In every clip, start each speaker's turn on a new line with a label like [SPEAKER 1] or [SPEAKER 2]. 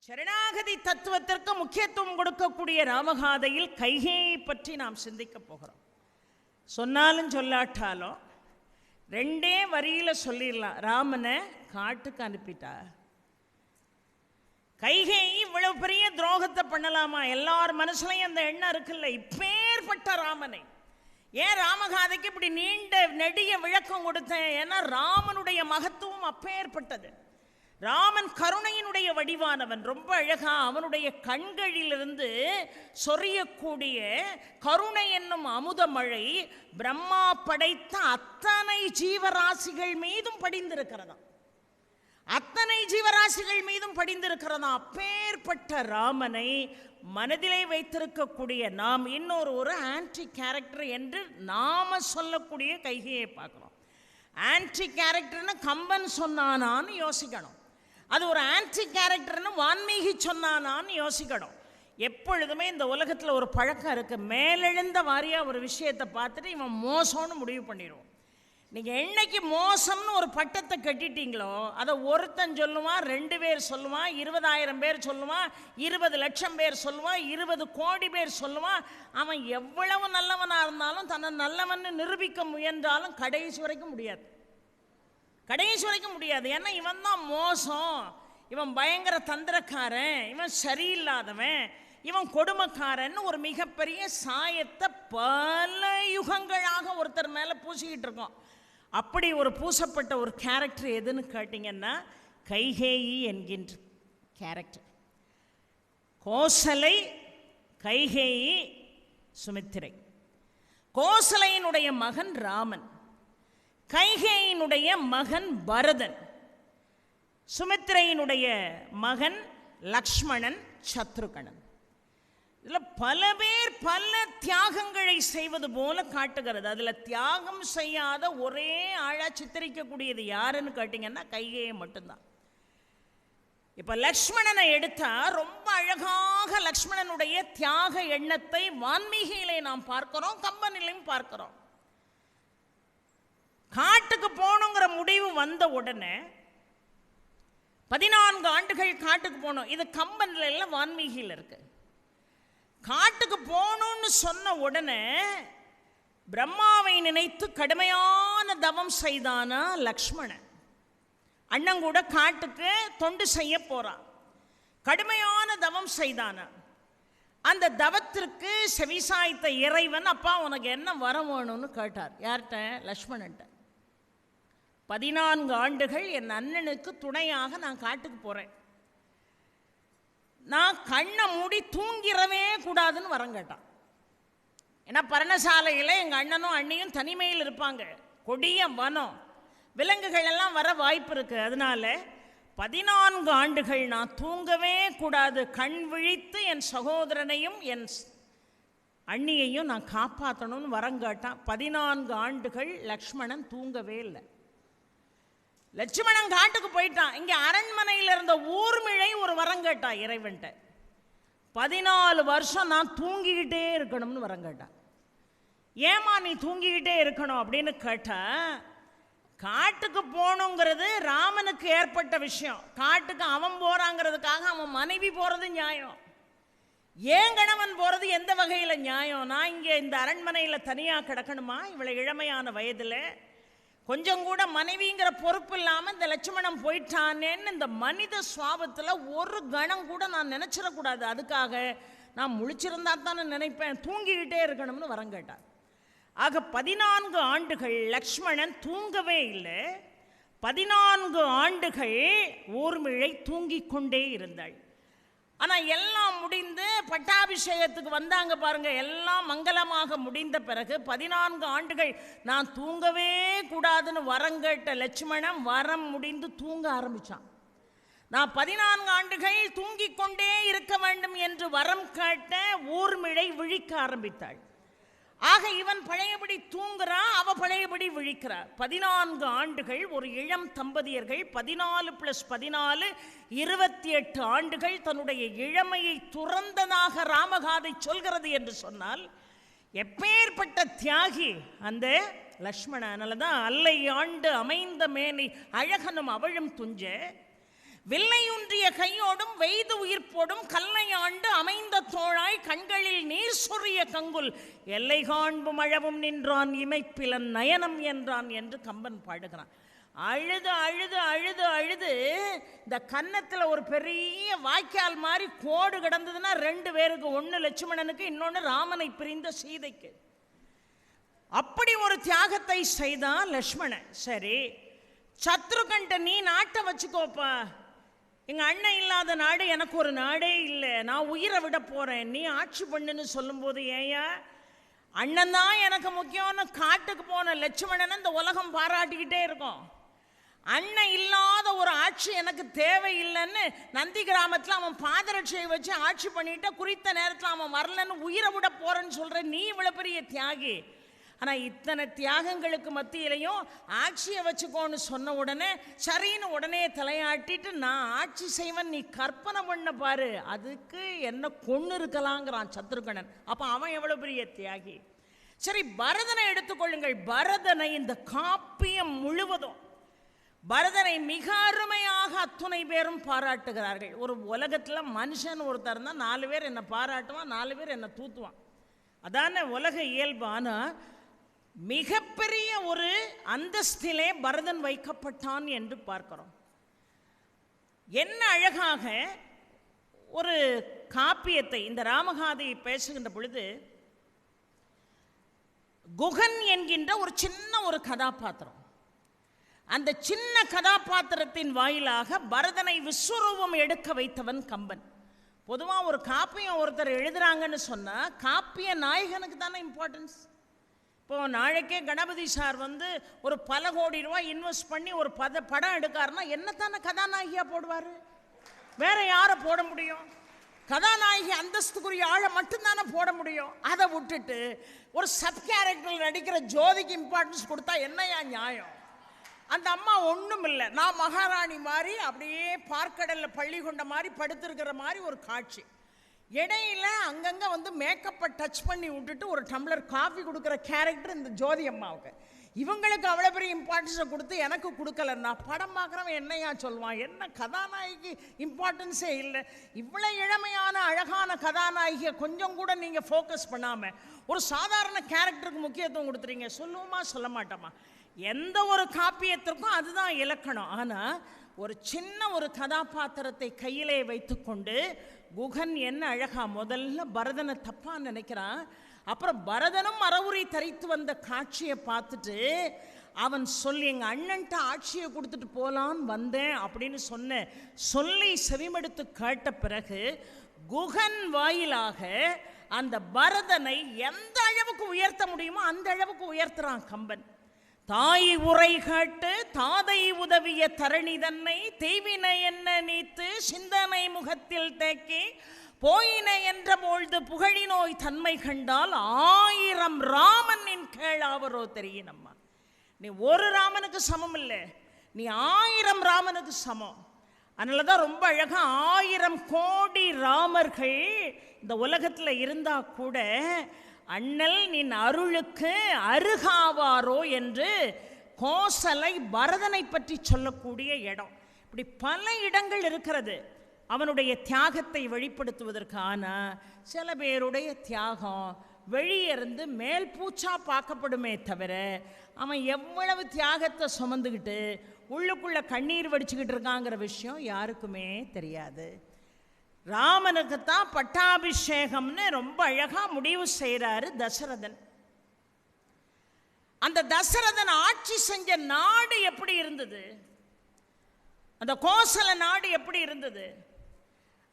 [SPEAKER 1] சரணாகதி தத்துவத்திற்கு முக்கியத்துவம் கொடுக்கக்கூடிய ராமகாதையில் கைகேயை பற்றி நாம் சிந்திக்க போகிறோம். சொன்னாலும் சொல்லாட்டாலும் ரெண்டே வரியில் சொல்லிடலாம். ராமனை காட்டுக்கு அனுப்பிட்டா. கைகேயி இவ்வளவு பெரிய துரோகத்தை பண்ணலாமா? எல்லார் மனசுலையும் அந்த எண்ணம் இருக்குல்ல. இப்பேற்பட்ட ராமனை ஏன் ராமகாதைக்கு இப்படி நீண்ட நெடிய விளக்கம் கொடுத்தேன்? ஏன்னா ராமனுடைய மகத்துவம் அப்பேற்பட்டது. ராமன் கருணையினுடைய வடிவானவன். ரொம்ப அழகா அவனுடைய கண்களிலிருந்து சொரியக்கூடிய கருணை என்னும் அமுத மழை பிரம்மா படைத்த அத்தனை ஜீவராசிகள் மீதும் படிந்திருக்கிறதா. அத்தனை ஜீவராசிகள் மீதும் படிந்திருக்கிறதா. அப்பேற்பட்ட ராமனை மனதிலே வைத்திருக்கக்கூடிய நாம் இன்னொரு ஆன்டி கேரக்டர் என்று நாம சொல்லக்கூடிய கைகையை பார்க்கிறோம். ஆன்டி கேரக்டர்னு கம்பன் சொன்னானான்னு யோசிக்கணும். அது ஒரு ஆன்டி கேரக்டர்னு வான்மீகி சொன்னானான்னு யோசிக்கணும். எப்பொழுதுமே இந்த உலகத்தில் ஒரு பழக்கம் இருக்குது. மேலெழுந்த வாரியாக ஒரு விஷயத்தை பார்த்துட்டு இவன் மோசம்னு முடிவு பண்ணிடுவோம். நீங்கள் என்னைக்கு மோசம்னு ஒரு பட்டத்தை கட்டிட்டீங்களோ அதை ஒருத்தன் சொல்லுவான், 2 பேர் சொல்லுவான், 20,000 பேர் சொல்லுவான், 20 லட்சம் பேர் சொல்லுவான், 20 கோடி பேர் சொல்லுவான். அவன் எவ்வளவு நல்லவனாக இருந்தாலும் தன்னை நல்லவன்னு நிரூபிக்க முயன்றாலும் கடைசி வரைக்கும் முடியாது. கடைசி வரைக்கும் முடியாது. ஏன்னா இவன் தான் மோசம், இவன் பயங்கர தந்திரக்காரன், இவன் சரியில்லாதவன், இவன் கொடுமைக்காரன்னு ஒரு மிகப்பெரிய சாயத்தை பல யுகங்களாக ஒருத்தர் மேலே பூசிக்கிட்டு இருக்கோம். அப்படி ஒரு பூசப்பட்ட ஒரு கேரக்டர் எதுன்னு கேட்டிங்கன்னா கைகேயி என்கின்ற கேரக்டர். கோசலை, கைகேயி, சுமித்திரை. கோசலையினுடைய மகன் ராமன், கைகேயினுடைய மகன் பரதன், சுமித்திரையினுடைய மகன் லக்ஷ்மணன், சத்ருகணன். இதில் பல பேர் பல தியாகங்களை செய்வது போல காட்டுகிறது. அதில் தியாகம் செய்யாத ஒரே ஆளா சித்தரிக்கக்கூடியது யாருன்னு கேட்டிங்கன்னா கைகேயை மட்டும்தான். இப்போ லக்ஷ்மணனை எடுத்தா ரொம்ப அழகாக லக்ஷ்மணனுடைய தியாக எண்ணத்தை வான்மீகியிலே நாம் பார்க்கிறோம், கம்பனிலையும் பார்க்கிறோம். காட்டுக்கு போகணுங்கிற முடிவு வந்த உடனே 14 ஆண்டுகள் காட்டுக்கு போகணும். இது கம்பன்ல இல்லை, வான்மீகியில் இருக்கு. காட்டுக்கு போகணும்னு சொன்ன உடனே பிரம்மாவை நினைத்து கடுமையான தவம் செய்தானா லக்ஷ்மணன். அண்ணன் கூட காட்டுக்கு தொண்டு செய்ய போறான். கடுமையான தவம் செய்தானா. அந்த தவத்திற்கு செவிசாய்த்த இறைவன், அப்பா உனக்கு என்ன வரம் வேணும்னு கேட்டார். யார்கிட்ட? லக்ஷ்மணன்ட்ட. 14 ஆண்டுகள் என் அண்ணனுக்கு துணையாக நான் காட்டுக்கு போகிறேன். நான் கண்ணை மூடி தூங்கிடவே கூடாதுன்னு வரம் கேட்டான். ஏன்னா பர்ணசாலையில் எங்கள் அண்ணனும் அண்ணியும் தனிமையில் இருப்பாங்க. கொடிய வனம், விலங்குகள் எல்லாம் வர வாய்ப்பு இருக்குது. அதனால 14 ஆண்டுகள் நான் தூங்கவே கூடாது. கண் விழித்து என் சகோதரனையும் என் அண்ணியையும் நான் காப்பாற்றணும்னு வரம் கேட்டான். 14 ஆண்டுகள் லக்ஷ்மணன் தூங்கவே இல்லை. லட்சுமணன் காட்டுக்கு போயிட்டான். இங்கே அரண்மனையில் இருந்த ஊர்மிழை ஒரு வரம் கேட்டா இறைவன்ட்ட. 14 வருஷம் நான் தூங்கிக்கிட்டே இருக்கணும்னு வரம் கேட்டான். ஏமா நீ தூங்கிக்கிட்டே இருக்கணும் அப்படின்னு கேட்டா, காட்டுக்கு போகணுங்கிறது ராமனுக்கு ஏற்பட்ட விஷயம். காட்டுக்கு அவன் போறாங்கிறதுக்காக அவன் மனைவி போறது நியாயம். ஏன் கணவன் போறது எந்த வகையில் நியாயம்? நான் இங்கே இந்த அரண்மனையில் தனியாக கிடக்கணுமா? இவ்வளவு இளமையான வயதில் கொஞ்சம் கூட மனைவிங்கிற பொறுப்பு இல்லாமல் இந்த லட்சுமணன் போயிட்டானேன்னு இந்த மனித சுவாபத்தில் ஒரு கணம் கூட நான் நினச்சிடக்கூடாது. அதுக்காக நான் முழிச்சிருந்தா தானே நினைப்பேன். தூங்கிக்கிட்டே இருக்கணும்னு வரம் கேட்டார். ஆக 14 ஆண்டுகள் லக்ஷ்மணன் தூங்கவே இல்லை. 14 ஆண்டுகள் ஊர்மிழை தூங்கிக் கொண்டே இருந்தாள். ஆனால் எல்லாம் முடிந்து பட்டாபிஷேகத்துக்கு வந்தாங்க பாருங்க. எல்லாம் மங்களமாக முடிந்த பிறகு 14 ஆண்டுகள் நான் தூங்கவே கூடாதுன்னு வரம் கேட்ட லட்சுமணன் வரம் முடிந்து தூங்க ஆரம்பித்தான். நான் 14 ஆண்டுகள் தூங்கிக் கொண்டே இருக்க வேண்டும் என்று வரம் கேட்ட ஊர்மிழை விழிக்க ஆரம்பித்தாள். ஆக இவன் பழையபடி தூங்குறான், அவ பழையபடி விழிக்கிறார். 14 ஆண்டுகள் ஒரு இளம் தம்பதியர்கள் 14 + 14 28 ஆண்டுகள் தன்னுடைய இளமையை துறந்ததாக ராமகாதை சொல்கிறது என்று சொன்னால் எப்பேற்பட்ட தியாகி அந்த லக்ஷ்மணன். அதனால தான் அல்லை ஆண்டு அமைந்த மேனி அழகனும் அவளும் துஞ்ச வில்லையுன்றிய கையோடும் வெய்து உயிர்ப்போடும் கல்லை ஆண்டு அமைந்த தோளாய் கண்களில் நீர் சொறிய கங்குல் எல்லை காண்பும் அழவும் நின்றான் இமைப்பிலன் நயனம் என்றான் என்று கம்பன் பாடுகிறான். அழுது அழுது அழுது அழுது இந்த கன்னத்தில் ஒரு பெரிய வாய்க்கால் மாதிரி கோடு கிடந்ததுன்னா 2 பேருக்கு, ஒன்று லட்சுமணனுக்கு, இன்னொன்று ராமனை பிரிந்த சீதைக்கு. அப்படி ஒரு தியாகத்தை செய்தான் லட்சுமணன். சரி, சத்ருகன்ட்ட நீ நாட்டை வச்சுக்கோப்பா, எங்கள் அண்ணன் இல்லாத நாடு எனக்கு ஒரு நாடே இல்லை, நான் உயிரை விட போகிறேன், நீ ஆட்சி பண்ணுன்னு சொல்லும்போது, ஏயா அண்ணன் தான் எனக்கு முக்கியம்னு காட்டுக்கு போன லட்சுமணன் இந்த உலகம் பாராட்டிக்கிட்டே இருக்கும். அண்ணன் இல்லாத ஒரு ஆட்சி எனக்கு தேவையில்லைன்னு நந்தி கிராமத்தில் அவன் பாதரட்சியை வச்சு ஆட்சி பண்ணிட்டு குறித்த நேரத்தில் அவன் வரலன்னு உயிரை விட போகிறேன்னு சொல்கிற நீ இவ்வளோ பெரிய தியாகி. ஆனால் இத்தனை தியாகங்களுக்கு மத்தியிலையும் ஆட்சியை வச்சுக்கோன்னு சொன்ன உடனே சரின்னு உடனே தலையாட்டிட்டு நான் ஆட்சி செய்வேன், நீ கற்பனை பண்ண பாரு, அதுக்கு என்ன கொன்று இருக்கலாங்கிறான் சத்ருகணன். அப்போ அவன் எவ்வளோ பெரிய தியாகி. சரி, பரதனை எடுத்துக்கொள்ளுங்கள். பரதனை இந்த காப்பியம் முழுவதும் பரதனை மிக அருமையாக அத்துணை பேரும் பாராட்டுகிறார்கள். ஒரு உலகத்தில் மனுஷன் ஒருத்தர் தான் 4 பேர் என்னை பாராட்டுவான், 4 பேர் என்னை தூத்துவான், அதான உலக இயல்பு. ஆனால் மிகப்பெரிய ஒரு அந்தஸ்திலே பரதன் வைக்கப்பட்டான் என்று பார்க்கிறோம். என்ன அழகாக ஒரு காப்பியத்தை இந்த ராமகாதையை பேசுகின்ற பொழுது குகன் என்கின்ற ஒரு சின்ன ஒரு கதாபாத்திரம், அந்த சின்ன கதாபாத்திரத்தின் வாயிலாக பரதனை விஸ்வரூபம் எடுக்க வைத்தவன் கம்பன். பொதுவாக ஒரு காப்பியம் ஒருத்தர் எழுதுறாங்கன்னு சொன்னால் காப்பிய நாயகனுக்கு தானே இம்பார்ட்டன்ஸ். இப்போது நாளைக்கே கணபதி சார் வந்து ஒரு பல கோடி ரூபாய் இன்வெஸ்ட் பண்ணி ஒரு படம் எடுக்காருன்னா என்னத்தானே கதாநாயகியாக போடுவார், வேற யாரை போட முடியும்? கதாநாயகி அந்தஸ்துக்குரிய ஆளை மட்டும்தானே போட முடியும். அதை விட்டுட்டு ஒரு சப் கேரக்டர் நடிக்கிற ஜோதிக்கு இம்பார்ட்டன்ஸ் கொடுத்தா என்னையா நியாயம்? அந்த அம்மா ஒன்றும் இல்லை, நான் மகாராணி மாதிரி அப்படியே பார்க்கடலில் பள்ளி கொண்ட மாதிரி படுத்திருக்கிற மாதிரி ஒரு காட்சி. இடையில அங்கங்கே வந்து மேக்கப்பை டச் பண்ணி விட்டுட்டு ஒரு டம்ளர் காஃபி கொடுக்குற கேரக்டர் இந்த ஜோதி அம்மாவுக்கு. இவங்களுக்கு அவ்வளோ பெரிய இம்பார்ட்டன்ஸை கொடுத்து எனக்கு கொடுக்கலன்னா படம் பார்க்குறவன் என்னையா சொல்லுவான்? என்ன கதாநாயகி இம்பார்ட்டன்ஸே இல்லை. இவ்வளோ இளமையான அழகான கதாநாயகியை கொஞ்சம் கூட நீங்கள் ஃபோக்கஸ் பண்ணாமல் ஒரு சாதாரண கேரக்டருக்கு முக்கியத்துவம் கொடுத்துறீங்க. சொல்லுவோமா சொல்ல மாட்டோமா? எந்த ஒரு காப்பியத்திற்கும் அதுதான் இலக்கணம். ஆனால் ஒரு சின்ன ஒரு கதாபாத்திரத்தை கையிலே வைத்துக்கொண்டு குகன் என்ன அழகா முதல்ல பரதனை தப்பா நினைக்கிறான். அப்புறம் பரதனும் அறவுரை தரித்து வந்த காட்சியை பார்த்துட்டு அவன் சொல்லி எங்கள் அண்ணன்ட்ட ஆட்சியை கொடுத்துட்டு போலான்னு வந்தேன் அப்படின்னு சொல்லி செவிமடுத்து கேட்ட பிறகு குகன் வாயிலாக அந்த பரதனை எந்த அளவுக்கு உயர்த்த முடியுமோ அந்த அளவுக்கு உயர்த்துறான் கம்பன். தாய் உரை கேட்டு தாதை உதவிய தரணி தன்னை தெய்வின என்ன நீத்து சிந்தனை முகத்தில் தேக்கி போயின என்ற பொழுது புகழி நோய் தன்மை கண்டால் 1000 ராமனின் கேளாவரோ தெரியுனம்மா. நீ ஒரு ராமனுக்கு சமம் இல்லை, நீ 1000 ராமனுக்கு சமம். அதனால தான் ரொம்ப அழகா 1000 கோடி ராமர்கள் இந்த உலகத்தில் இருந்தா கூட அண்ணல் நின் அருளுக்கு அருகாவாரோ என்று கோசலை பரதனை பற்றி சொல்லக்கூடிய இடம். இப்படி பல இடங்கள் இருக்கிறது அவனுடைய தியாகத்தை வெளிப்படுத்துவதற்கான. சில பேருடைய தியாகம் வெளியிருந்து மேல் பூச்சா பார்க்கப்படுமே தவிர அவன் எவ்வளவு தியாகத்தை சுமந்துக்கிட்டு உள்ளுக்குள்ள கண்ணீர் வடிச்சுக்கிட்டு இருக்காங்கிற விஷயம் யாருக்குமே தெரியாது. ராமனுக்குத்தான் பட்டாபிஷேகம்னு ரொம்ப அழகா முடிவு செய்கிறாரு தசரதன். அந்த தசரதன் ஆட்சி செஞ்ச நாடு எப்படி இருந்தது, அந்த கோசல நாடு எப்படி இருந்தது,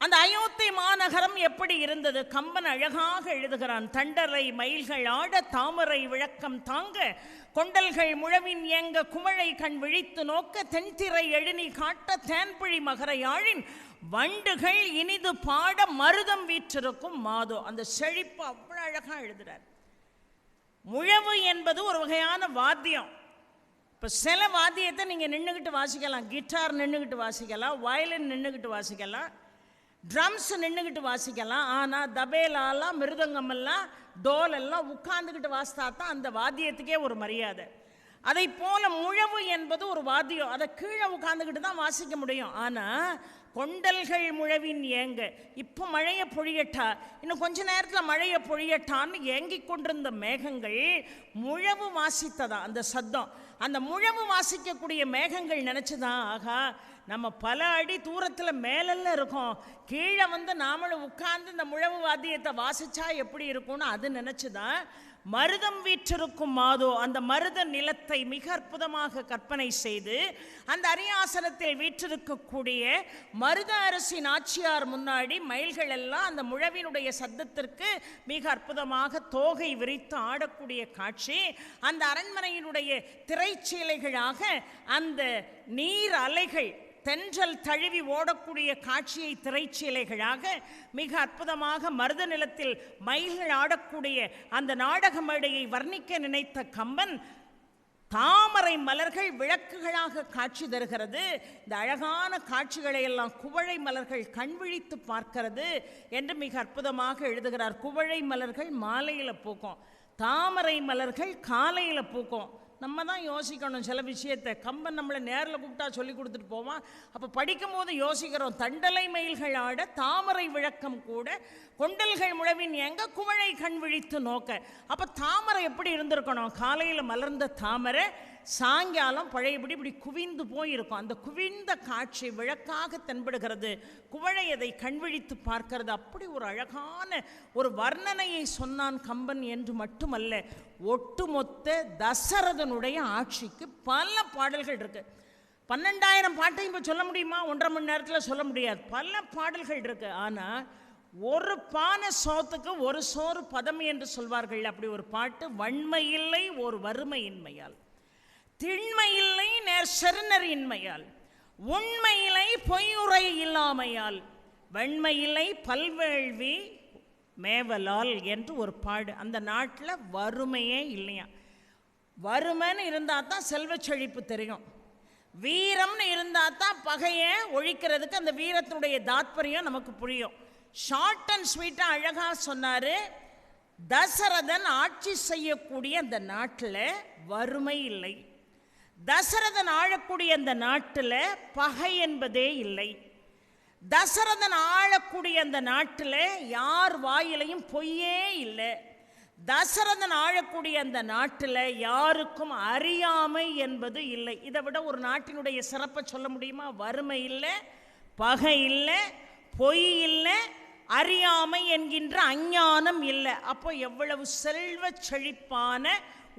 [SPEAKER 1] அந்த அயோத்தி மாநகரம் எப்படி இருந்தது? கம்பன் அழகாக எழுதுகிறான். தண்டரை மயில்கள் ஆட தாமரை விளக்கம் தாங்க கொண்டல்கள் முழவின் ஏங்க குமழை கண் விழித்து நோக்க தென்திரை எழுநி காட்ட தேன்புழி மகரையாழின் வண்டுகள் இனிது பாட மருதம் வீற்றிருக்கும் மாதோ. அந்த செழிப்பு அவ்வளோ அழகாக எழுதுறார். முழவு என்பது ஒரு வகையான வாத்தியம். இப்போ சில வாத்தியத்தை நீங்கள் நின்றுக்கிட்டு வாசிக்கலாம், கிட்டார் நின்றுக்கிட்டு வாசிக்கலாம், வயலின் நின்றுக்கிட்டு வாசிக்கலாம், ட்ரம்ஸ் நின்றுக்கிட்டு வாசிக்கலாம். ஆனால் தபேலாலாம் மிருதங்கமெல்லாம் டோலெல்லாம் உட்காந்துக்கிட்டு வாசித்தா தான் அந்த வாத்தியத்துக்கே ஒரு மரியாதை. அதை போல முழவு என்பது ஒரு வாத்தியம், அதை கீழே உட்காந்துக்கிட்டு தான் வாசிக்க முடியும். ஆனால் கொண்டல்கள் முழவின் ஏங்க, இப்போ மழையை பொழியட்டா, இன்னும் கொஞ்ச நேரத்தில் மழையை பொழியட்டான்னு ஏங்கிக் கொண்டிருந்த மேகங்கள் முழவு வாசித்ததா அந்த சத்தம். அந்த முழவு வாசிக்கக்கூடிய மேகங்கள் நினச்சிதான், ஆகா நம்ம பல அடி தூரத்தில் மேலெல்லாம் இருக்கோம், கீழே வந்து நாமளும் உட்கார்ந்து இந்த முழவு வாத்தியத்தை வாசிச்சா எப்படி இருக்கும்னு அது நினச்சிதான் மருதம் வீற்றிருக்கும் மாதோ, அந்த மருத நிலத்தை மிக அற்புதமாக கற்பனை செய்து அந்த அரியாசனத்தில் வீற்றிருக்கக்கூடிய மருத அரசி நாச்சியார் முன்னாடி மயில்கள் எல்லாம் அந்த முழவினுடைய சத்தத்திற்கு மிக அற்புதமாக தோகை விரித்து ஆடக்கூடிய காட்சி. அந்த அரண்மனையினுடைய திரைச்சீலைகளாக அந்த நீர் அலைகள் தென்றல் தழுவி ஓடக்கூடிய காட்சியை திரைச்சீலைகளாக மிக அற்புதமாக மருத நிலத்தில் மயில்கள் ஆடக்கூடிய அந்த நாடக மேடையை வர்ணிக்க நினைத்த கம்பன் தாமரை மலர்கள் விளக்குகளாக காட்சி தருகிறது. இந்த அழகான காட்சிகளை எல்லாம் குவளை மலர்கள் கண்விழித்து பார்க்கிறது என்று மிக அற்புதமாக எழுதுகிறார். குவளை மலர்கள் மாலையில் பூக்கும், தாமரை மலர்கள் காலையில் பூக்கும். நம்ம தான் யோசிக்கணும் சில விஷயத்தை. கம்பன் நம்மளை நேரில் கூப்பிட்டா சொல்லி கொடுத்துட்டு போவான். அப்போ படிக்கும் போது யோசிக்கிறோம், தண்டலை மயில்கள் ஆட தாமரை விளக்கம் கூட, கொண்டல்கள் முழவின் எங்க குவளை கண் விழித்து நோக்க. அப்போ தாமரை எப்படி இருந்திருக்கணும்? காலையில் மலர்ந்த தாமரை சாயங்காலம் பழையபடி இப்படி குவிந்து போயிருக்கும். அந்த குவிந்த காட்சி விளக்காக தென்படுகிறது. குவளை அதை கண்விழித்து பார்க்கிறது. அப்படி ஒரு அழகான ஒரு வர்ணனையை சொன்னான் கம்பன் என்று மட்டுமல்ல, ஒட்டுமொத்த தசரதனுடைய ஆட்சிக்கு பல பாடல்கள் இருக்கு. 12,000 பாட்டையும் இப்போ சொல்ல முடியுமா? 1.5 மணி நேரத்தில் சொல்ல முடியாது. பல பாடல்கள் இருக்கு. ஆனால் ஒரு பானை சோத்துக்கு ஒரு சோறு பதம் என்று சொல்வார்கள். அப்படி ஒரு பாட்டு. வன்மையில்லை ஒரு வறுமையின்மையால், திண்மையில்லை நேர் செருணரின்மையால், உண்மையிலை பொய்யுரை இல்லாமையால், வெண்மையிலை பல்வேள்வி மேவலால் என்று ஒரு பாடு. அந்த நாட்டில் வறுமையே இல்லையா. வறுமைன்னு இருந்தால் தான் செல்வ செழிப்பு தெரியும். வீரம்னு இருந்தால் தான் பகையை ஒழிக்கிறதுக்கு அந்த வீரத்தினுடைய தாத்பரியம் நமக்கு புரியும். ஷார்ட் அண்ட் ஸ்வீட்டாக அழகாக சொன்னார். தசரதன் ஆட்சி செய்யக்கூடிய அந்த நாட்டில் வறுமை இல்லை. தசரதன் ஆளக்கூடிய அந்த நாட்டில் பகை என்பதே இல்லை. தசரதன் ஆளக்கூடிய அந்த நாட்டில் யார் வாயிலையும் பொய்யே இல்லை. தசரதன் ஆளக்கூடிய அந்த நாட்டில் யாருக்கும் அறியாமை என்பது இல்லை. இதை விட ஒரு நாட்டினுடைய சிறப்பை சொல்ல முடியுமா? வறுமை இல்லை, பகை இல்லை, பொய் இல்லை, அறியாமை என்கின்ற அஞ்ஞானம் இல்லை. அப்போ எவ்வளவு செல்வ செழிப்பான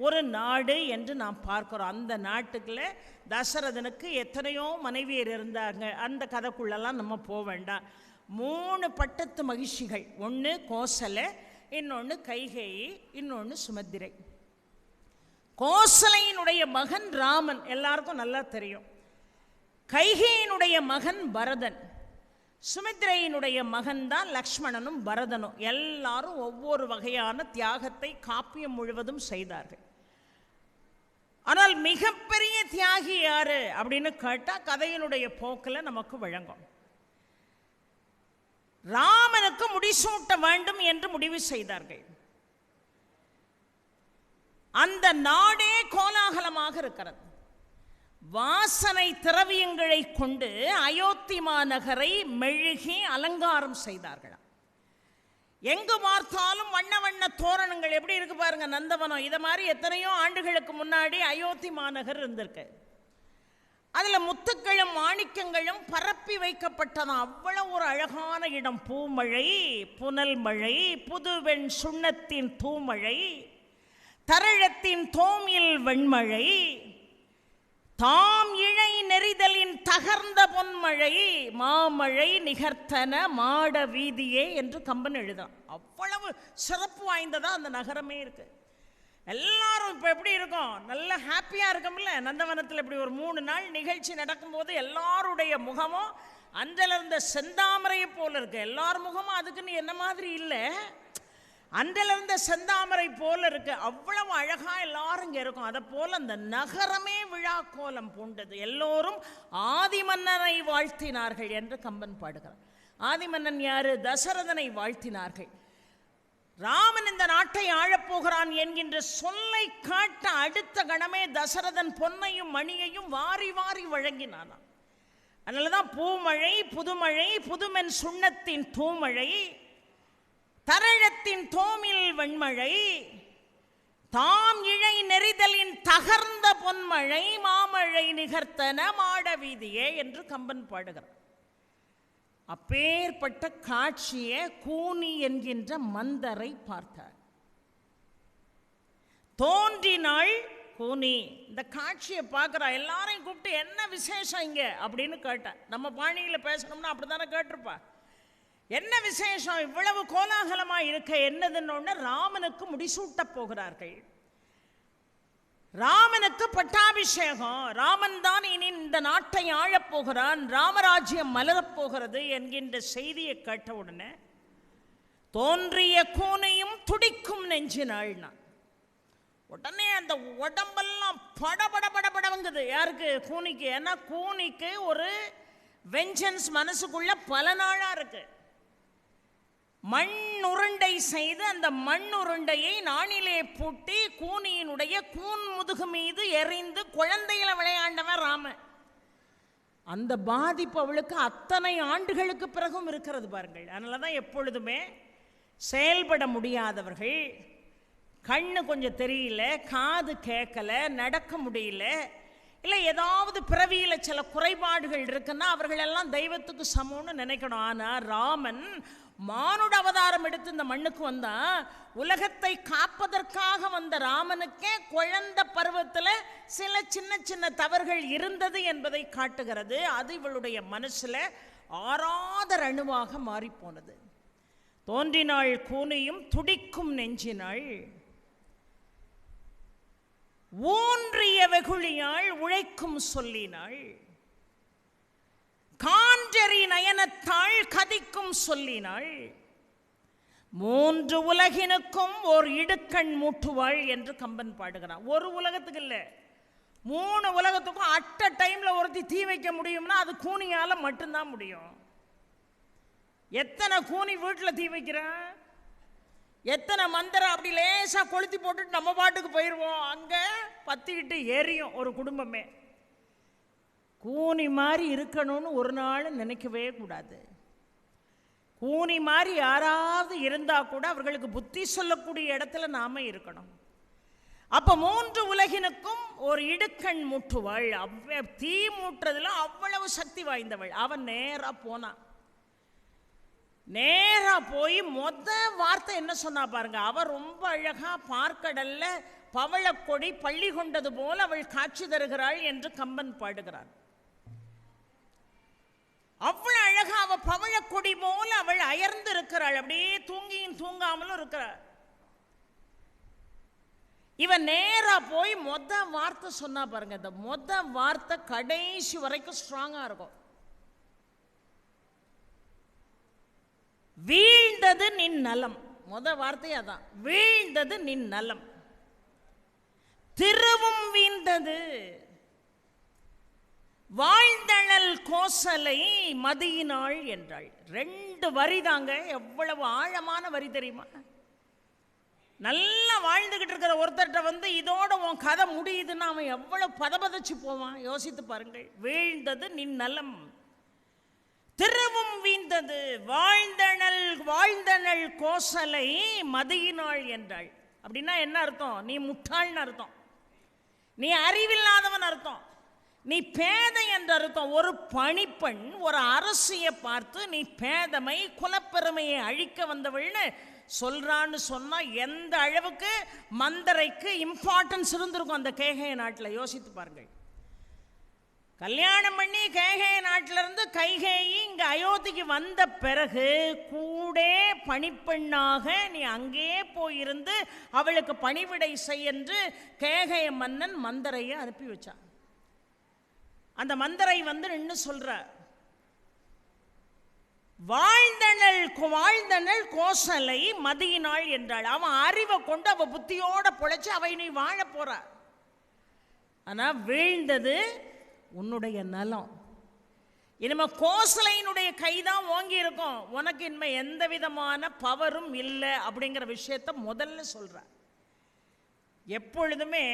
[SPEAKER 1] ஒரு நாடு என்று நாம் பார்க்கிறோம். அந்த நாட்டுக்குள்ள தசரதனுக்கு எத்தனையோ மனைவியர் இருந்தாங்க. அந்த கதைக்குள்ளெல்லாம் நம்ம போக வேண்டாம். 3 பட்டத்து மகிழ்ச்சிகள். ஒன்று கோசலை, இன்னொன்று கைகேயி, இன்னொன்று சுமத்திரை. கோசலையினுடைய மகன் ராமன் எல்லாருக்கும் நல்லா தெரியும். கைகேயினுடைய மகன் பரதன். சுமித்ரையினுடைய மகன் தான் லக்ஷ்மணனும் பரதனும். எல்லாரும் ஒவ்வொரு வகையான தியாகத்தை காப்பியம் முழுவதும் செய்தார்கள். ஆனால் மிகப்பெரிய தியாகி யாரு அப்படின்னு கேட்டால் கதையினுடைய போக்கில் நமக்கு வழங்கும். ராமனுக்கு முடிசூட்ட வேண்டும் என்று முடிவு செய்தார்கள். அந்த நாடே கோலாகலமாக இருக்கிறது. வாசனை திரவியங்களை கொண்டு அயோத்தி மாநகரை மெழுகி அலங்காரம் செய்தார்கள். எங்கு பார்த்தாலும் வண்ண வண்ண தோரணங்கள். எப்படி இருக்கு பாருங்க நந்தவனம். இதை மாதிரி எத்தனையோ ஆண்டுகளுக்கு முன்னாடி அயோத்தி மாநகர் இருந்திருக்கு. அதில் முத்துக்களும் மாணிக்கங்களும் பரப்பி வைக்கப்பட்டதான். அவ்வளவு ஒரு அழகான இடம். பூமழை, புனல் மழை, புதுவெண் சுண்ணத்தின் தூமழை, தரழத்தின் தோமில் வெண்மழை, தாம் இழை நெறிதலின் தகர்ந்த பொன்மழை, மாமழை நிகர்த்தன மாட வீதியே என்று கம்பன் எழுதான். அவ்வளவு சிறப்பு வாய்ந்ததா அந்த நகரமே இருக்கு. எல்லாரும் இப்போ எப்படி இருக்கும்? நல்ல ஹாப்பியாக இருக்கும்ல. நந்தவனத்தில் இப்படி ஒரு 3 நாள் நிகழ்ச்சி நடக்கும்போது எல்லாருடைய முகமும் அந்தில் இருந்த செந்தாமரையை போல இருக்கு. எல்லார் முகமும் அதுக்குன்னு என்ன மாதிரி இல்லை, அந்தில் இருந்த செந்தாமரை போல இருக்கு. அவ்வளவு அழகா எல்லாரும் இங்கே இருக்கும். அதை போல அந்த நகரமே விழா கோலம் பூண்டது. எல்லோரும் ஆதிமன்னனை வாழ்த்தினார்கள் என்று கம்பன் பாடுகிறார். ஆதிமன்னன் யாரு? தசரதனை வாழ்த்தினார்கள். ராமன் இந்த நாட்டை ஆளப்போகிறான் என்கின்ற சொல்லை காட்ட அடுத்த கணமே தசரதன் பொன்னையும் மணியையும் வாரி வாரி வழங்கினானாம். அதனாலதான் பூமழை புதுமழை புதுமென் சுண்ணத்தின் தூமழை தரழத்தின் தோமில் வெண்மழை தாம் இழை நெறிதலின் தகர்ந்த பொன்மழை மாமழை நிகர்த்தன மாட வீதியே என்று கம்பன் பாடுகிறார். அப்பேற்பட்ட காட்சியை கூனி என்கின்ற மந்தரை பார்த்தார். தோன்றினாள் கூனி. இந்த காட்சியை பார்க்குறா. எல்லாரையும் கூப்பிட்டு என்ன விசேஷம் இங்கே அப்படின்னு கேட்டா. நம்ம பாணியில் பேசணும்னா அப்படித்தானே கேட்டிருப்பா. என்ன விசேஷம் இவ்வளவு கோலாகலமாக இருக்க என்னதுன்னு ராமனுக்கு முடிசூட்ட போகிறார்கள். ராமனுக்கு பட்டாபிஷேகம். ராமன் தான் இனி இந்த நாட்டை ஆளப்போகிறான், ராமராஜ்யம் மலரப்போகிறது என்கின்ற செய்தியை கேட்ட உடனே தோன்றிய கூனையும் துடிக்கும் நெஞ்சினாள்னா உடனே அந்த உடம்பெல்லாம் படபட படபடங்குது. யாருக்கு? கூனிக்கு. ஏன்னா கூனிக்கு ஒரு வெஞ்சன்ஸ் மனசுக்குள்ள பல நாளா இருக்கு. மண் உருண்டை செய்து அந்த மண் உருண்டையை நாணிலே பூட்டி கூனியினுடைய கூன் முதுகு மீது எறிந்து குழந்தைகளை விளையாண்டவன் ராமன். அந்த பாதிப்பு அவளுக்கு அத்தனை ஆண்டுகளுக்கு பிறகும் இருக்கிறது பாருங்கள். அதனால தான் எப்பொழுதுமே செயல்பட முடியாதவர்கள், கண்ணு கொஞ்சம் தெரியல, காது கேட்கல, நடக்க முடியல, இல்லை ஏதாவது பிறவியில் சில குறைபாடுகள் இருக்குன்னா அவர்கள் எல்லாம் தெய்வத்துக்கு சமம்னு நினைக்கணும். ஆனால் ராமன் மானுட அவதாரம் எடுத்து இந்த மண்ணுக்கு வந்தா உலகத்தை காப்பதற்காக வந்த ராமனுக்கே குழந்தை பருவத்தில் சில சின்ன சின்ன தவறுகள் இருந்தது என்பதை காட்டுகிறது. அது இவளுடைய மனசுல ஆறாத அணுவாக மாறி போனது. தோன்றினாள் கூனியும் துடிக்கும் நெஞ்சினாள் ஊன்றிய வெகுளியாள் உழைக்கும் சொல்லினாள் காஞ்சரி நயனத்தாள் கதிக்கும் சொல்லினாள் மூன்று உலகினுக்கும் ஓர் இடுக்கண் மூட்டுவாள் என்று கம்பன் பாடுகிறான். ஒரு உலகத்துக்கு இல்லை, 3 உலகத்துக்கும் அட்ட டைம்ல ஒருத்தி தீ வைக்க முடியும்னா அது கூனியால மட்டும்தான் முடியும். எத்தனை கூனி வீட்டில் தீ வைக்கிறான், எத்தனை மந்திரம் அப்படி லேசா கொளுத்தி போட்டுட்டு நம்ம பாட்டுக்கு போயிடுவோம். அங்க பத்திக்கிட்டு எரியும் ஒரு குடும்பமே. கூனி மாதிரி இருக்கணும்னு ஒரு நாள் நினைக்கவே கூடாது. கூனி மாதிரி யாராவது இருந்தா கூட அவர்களுக்கு புத்தி சொல்லக்கூடிய இடத்துல நாம இருக்கணும். அப்ப 3 உலகினுக்கும் ஒரு இடுக்கண் மூட்டுவாள். தீ மூட்டுறதுல அவ்வளவு சக்தி வாய்ந்தவள். அவன் நேரா போனான். நேரா போய் வார்த்தை என்ன சொன்னா பாருங்க. அவ ரொம்ப அழகா பார்க்கடல்ல பவளக்கொடி பள்ளி கொண்டது போல அவள் காட்சி தருகிறாள் என்று கம்பன் பாடுகிறான். அவ்வளவு அழகா அவ பவளக்கொடி போல அவள் அயர்ந்து இருக்கிறாள். அப்படியே தூங்கியும் தூங்காமலும் இருக்கிறாள். இவன் நேரா போய் வார்த்தை சொன்னா பாருங்க. இந்த வார்த்தை கடைசி வரைக்கும் ஸ்ட்ராங்கா இருக்கும். வீழ்ந்தது நின் நலம். வார்த்தை அதான், வீழ்ந்தது நின் நலம். திருவும் வீழ்ந்தது வாழ்ந்தழல் கோசலை மதியினாள் என்றாள். 2 வரி தாங்க. எவ்வளவு ஆழமான வரி தெரியுமா? நல்லா வாழ்ந்துகிட்டு இருக்கிற ஒருத்தர்கிட்ட இதோட உன் கதை முடியுதுன்னா அவன் எவ்வளவு பதபதச்சு போவான். யோசித்து பாருங்கள். வீழ்ந்தது நின் நலம், திருவும் வீழ்ந்தது வாழ்ந்தனள் கோசலை மதியினாள் என்றாள். அப்படின்னா என்ன அர்த்தம்? நீ முட்டாள்னு அர்த்தம், நீ அறிவில்லாதவன் அர்த்தம், நீ பேதை என்ற அர்த்தம். ஒரு பணிப்பெண் ஒரு அரசியை பார்த்து நீ பேதமை குலப்பெருமையை அழிக்க வந்தவள்னு சொல்றான்னு சொன்னா எந்த அளவுக்கு மந்தரைக்கு இம்பார்ட்டன்ஸ் இருந்திருக்கும் அந்த கேகய நாட்டில். யோசித்து பாருங்கள். கல்யாணம் பண்ணி கேகய நாட்டிலிருந்து கைகேயி இங்க அயோத்திக்கு வந்த பிறகு கூட பணிப்பெண்ணாக நீ அங்கே போயிருந்து அவளுக்கு பணிவிடை செய்யென்று கேகய மன்னன் மந்தரையை அனுப்பி வச்சான். அந்த மந்தரை நின்று சொல்ற, வாழ்ந்தனள் கோசலை மதியினாள் என்றாள். அவன் அறிவை கொண்டு அவ புத்தியோட பொழைச்சு அவை நீ வாழ போற. ஆனா வீழ்ந்தது உன்னுடைய நலம். இனிமே கோசலையினுடைய கைதான் ஓங்கி இருக்கும், உனக்கு இனிமே எந்த விதமான பவரும் இல்லை அப்படிங்கிற விஷயத்த முதல்ல சொல்றார். எப்பொழுதுமே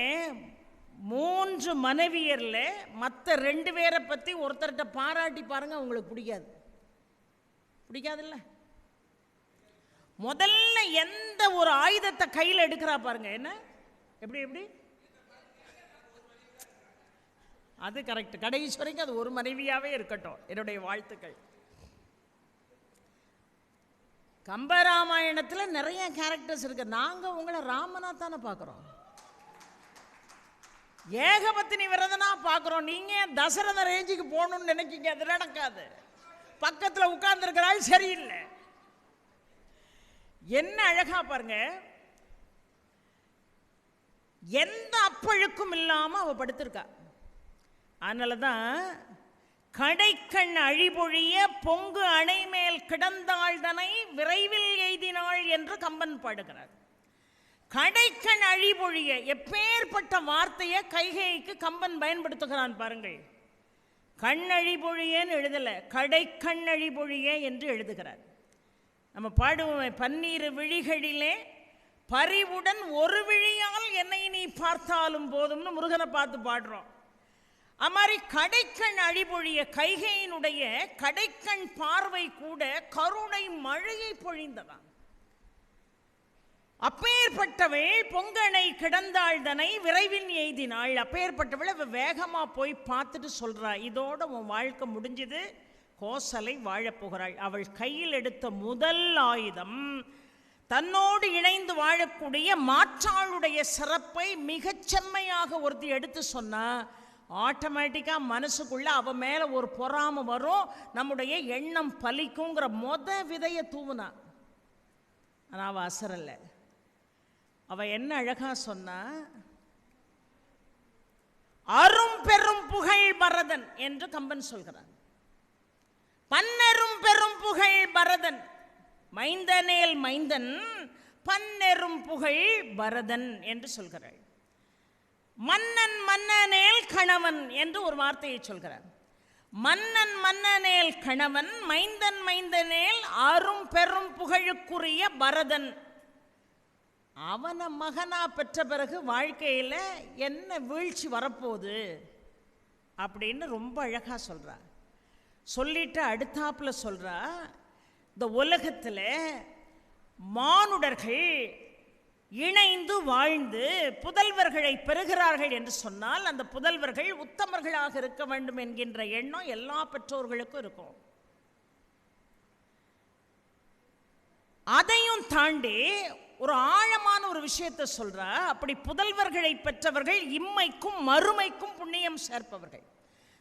[SPEAKER 1] 3 மனைவியர்ல மற்ற 2 பேரை பத்தி ஒருத்தர்கிட்ட பாராட்டி பாருங்க, உங்களுக்கு பிடிக்காதுல்ல. முதல்ல எந்த ஒரு ஆயுதத்தை கையில் எடுக்கிறா பாருங்க, என்ன எப்படி அது கரெக்ட். கடைசி வரைக்கும் அது ஒரு மனைவியாவே இருக்கட்டும். என்னுடைய வாழ்த்துக்கள். கம்பராமாயணத்தில் நிறைய கேரக்டர்ஸ் இருக்கு. நாங்க உங்களை ராமனா தானே பார்க்கிறோம், ஏகபத்தினி விரதனா பார்க்கிறோம். நீங்க தசரத ரேஞ்சுக்கு போகணும்னு நினைக்கிங்க, அது நடக்காது. பக்கத்தில் உட்கார்ந்து இருக்கிறாள் சரியில்லை. என்ன அழகா பாருங்க, எந்த அப்பழுக்கும் இல்லாம அவ படுத்திருக்கா. அதனாலதான் கடைக்கண் அழிபொழிய பொங்கு அணை மேல் கிடந்தாள்தனை விரைவில் எய்தினாள் என்று கம்பன் பாடுகிறார். கடைக்கண் அழிபொழிய, எப்பேற்பட்ட வார்த்தையை கைகேயிக்கு கம்பன் பயன்படுத்துகிறான் பாருங்கள். கண்ணழிபொழியன்னு எழுதல, கடைக்கண் அழிபொழிய என்று எழுதுகிறார். நம்ம பாடுவோம், பன்னீர் விழிகளிலே பரிவுடன் ஒரு விழியால் என்னை நீ பார்த்தாலும் போதும்னு முருகனை பார்த்து பாடுறோம். அது மாதிரி கடைக்கண் அழிபொழிய, கைகையினுடைய கடைக்கண் பார்வை கூட கருணை மழையை பொழிந்ததான். அப்பேற்பட்டவள் பொங்கனை கிடந்தாள்தனை விரைவில் எய்தினாள். அப்பேற்பட்டவள் வேகமா போய் பார்த்துட்டு சொல்றா, இதோட உன் வாழ்க்கை முடிஞ்சது, கோசலை வாழப்போகிறாள். அவள் கையில் எடுத்த முதல் ஆயுதம் தன்னோடு இணைந்து வாழக்கூடிய மாற்றாளுடைய சிறப்பை மிகச் செம்மையாக ஒருத்தி எடுத்து சொன்னா, ஆட்டோமேட்டிக்கா மனசுக்குள்ள அவ மேல ஒரு பொறாமை வரும், நம்முடைய எண்ணம் பலிக்குங்கிற விதைய தூவுனா. ஆனா அவ அசரல்ல. அவ என்ன அழகா சொன்னா, அரும் பெரும் புகழ் பரதன் என்று கம்பன் சொல்கிறான். பன்னரும் பெரும் புகழ் பரதன், மைந்தனேல் மைந்தன் பன்னரும் புகழ் பரதன் என்று சொல்கிறாள். மன்னன் மன்னனேல் கணவன் என்று ஒரு வார்த்தையை சொல்கிறார். மன்னன் மன்னனேல் கணவன், மைந்தன் மைந்தனேல் அரும் பெரும் புகழுக்குரிய பரதன். அவனை மகனா பெற்ற பிறகு வாழ்க்கையில் என்ன வீழ்ச்சி வரப்போகுது அப்படின்னு ரொம்ப அழகா சொல்றா. சொல்லிட்டு அடுத்தாப்புல சொல்றா, இந்த உலகத்தில் மானுடர்கள் இணைந்து வாழ்ந்து புதல்வர்களை பெறுகிறார்கள் என்று சொன்னால், அந்த புதல்வர்கள் உத்தமர்களாக இருக்க வேண்டும் என்கின்ற எண்ணம் எல்லா பெற்றோர்களுக்கும் இருக்கும். அதையும் தாண்டி ஒரு ஆழமான ஒரு விஷயத்தை சொல்றா. அப்படி புதல்வர்களை பெற்றவர்கள் இம்மைக்கும் மறுமைக்கும் புண்ணியம் சேர்ப்பவர்கள்.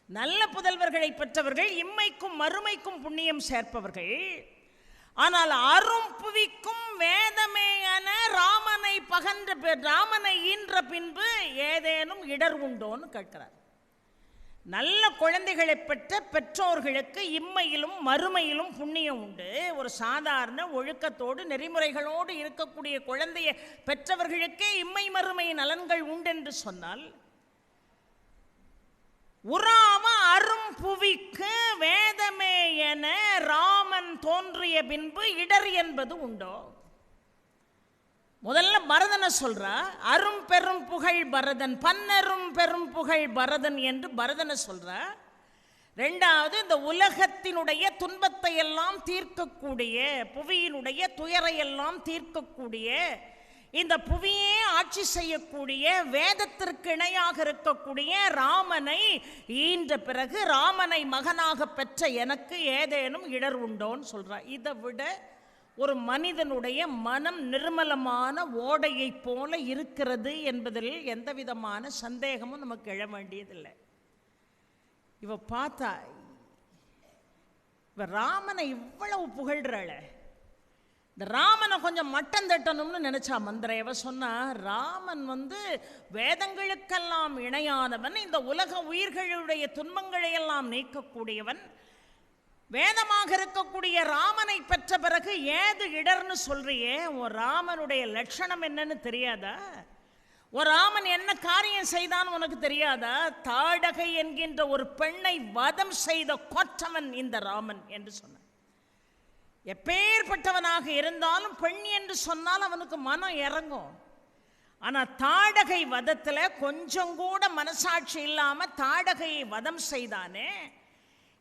[SPEAKER 1] நல்ல புதல்வர்களை பெற்றவர்கள் இம்மைக்கும் மறுமைக்கும் புண்ணியம் சேர்ப்பவர்கள். ஆனால் அரும் புவிக்கும் வேதமே என ராமனை ராமனை ஈன்ற பின்பு ஏதேனும் இடர் உண்டோன்னு கேட்கிறார். நல்ல குழந்தைகளை பெற்ற பெற்றோர்களுக்கு இம்மையிலும் மறுமையிலும் புண்ணியம் உண்டு. ஒரு சாதாரண ஒழுக்கத்தோடு நெறிமுறைகளோடு இருக்கக்கூடிய குழந்தையை பெற்றவர்களுக்கே இம்மை மறுமை நலன்கள் உண்டு என்று சொன்னால், உறாவ அரும் புவிக்கு வேதமே என ராமன் தோன்றிய பின்பு இடர் என்பது உண்டோ? முதல்ல பரதனை சொல்றா, அரும் பெரும் புகழ் பரதன், பன்னரும் பெரும் புகழ் பரதன் என்று பரதனை சொல்றா. ரெண்டாவது, இந்த உலகத்தினுடைய துன்பத்தை எல்லாம் தீர்க்கக்கூடிய, புவியினுடைய துயரையெல்லாம் தீர்க்கக்கூடிய, இந்த புவியே ஆட்சி செய்யக்கூடிய, வேதத்திற்கு இணையாக இருக்கக்கூடிய ராமனை ஈன்ற பிறகு ராமனை மகனாக பெற்ற எனக்கு ஏதேனும் இடர் உண்டோன்னு சொல்றா. இதை விட ஒரு மனிதனுடைய மனம் நிர்மலமான ஓடையை போல இருக்கிறது என்பதில் எந்த விதமான சந்தேகமும் நமக்கு எழ வேண்டியதில்லை. இவ பார்த்தா, இவ ராமனை இவ்வளவு புகழ்றாள, இந்த ராமனை கொஞ்சம் மட்டம் தட்டணும்னு நினைச்சா மந்திரேவ சொன்னா, ராமன் வேதங்களுக்கெல்லாம் இணையானவன், இந்த உலக உயிர்களுடைய துன்பங்களை எல்லாம் நீக்கக்கூடியவன். வேதமாக இருக்கக்கூடிய ராமனை பெற்ற பிறகு ஏது இடர்னு சொல்றியே, உன் ராமனுடைய லட்சணம் என்னன்னு தெரியாதா? ஒரு ராமன் என்ன காரியம் செய்தான் உனக்கு தெரியாதா? தாடகை என்கின்ற ஒரு பெண்ணை வதம் செய்த கொற்றவன் இந்த ராமன் என்று சொன்னான். எப்பேற்பட்டவனாக இருந்தாலும் பெண் என்று சொன்னால் அவனுக்கு மனம் இறங்கும். ஆனால் தாடகை வதத்தில் கொஞ்சம் கூட மனசாட்சி இல்லாமல் தாடகையை வதம் செய்தானே,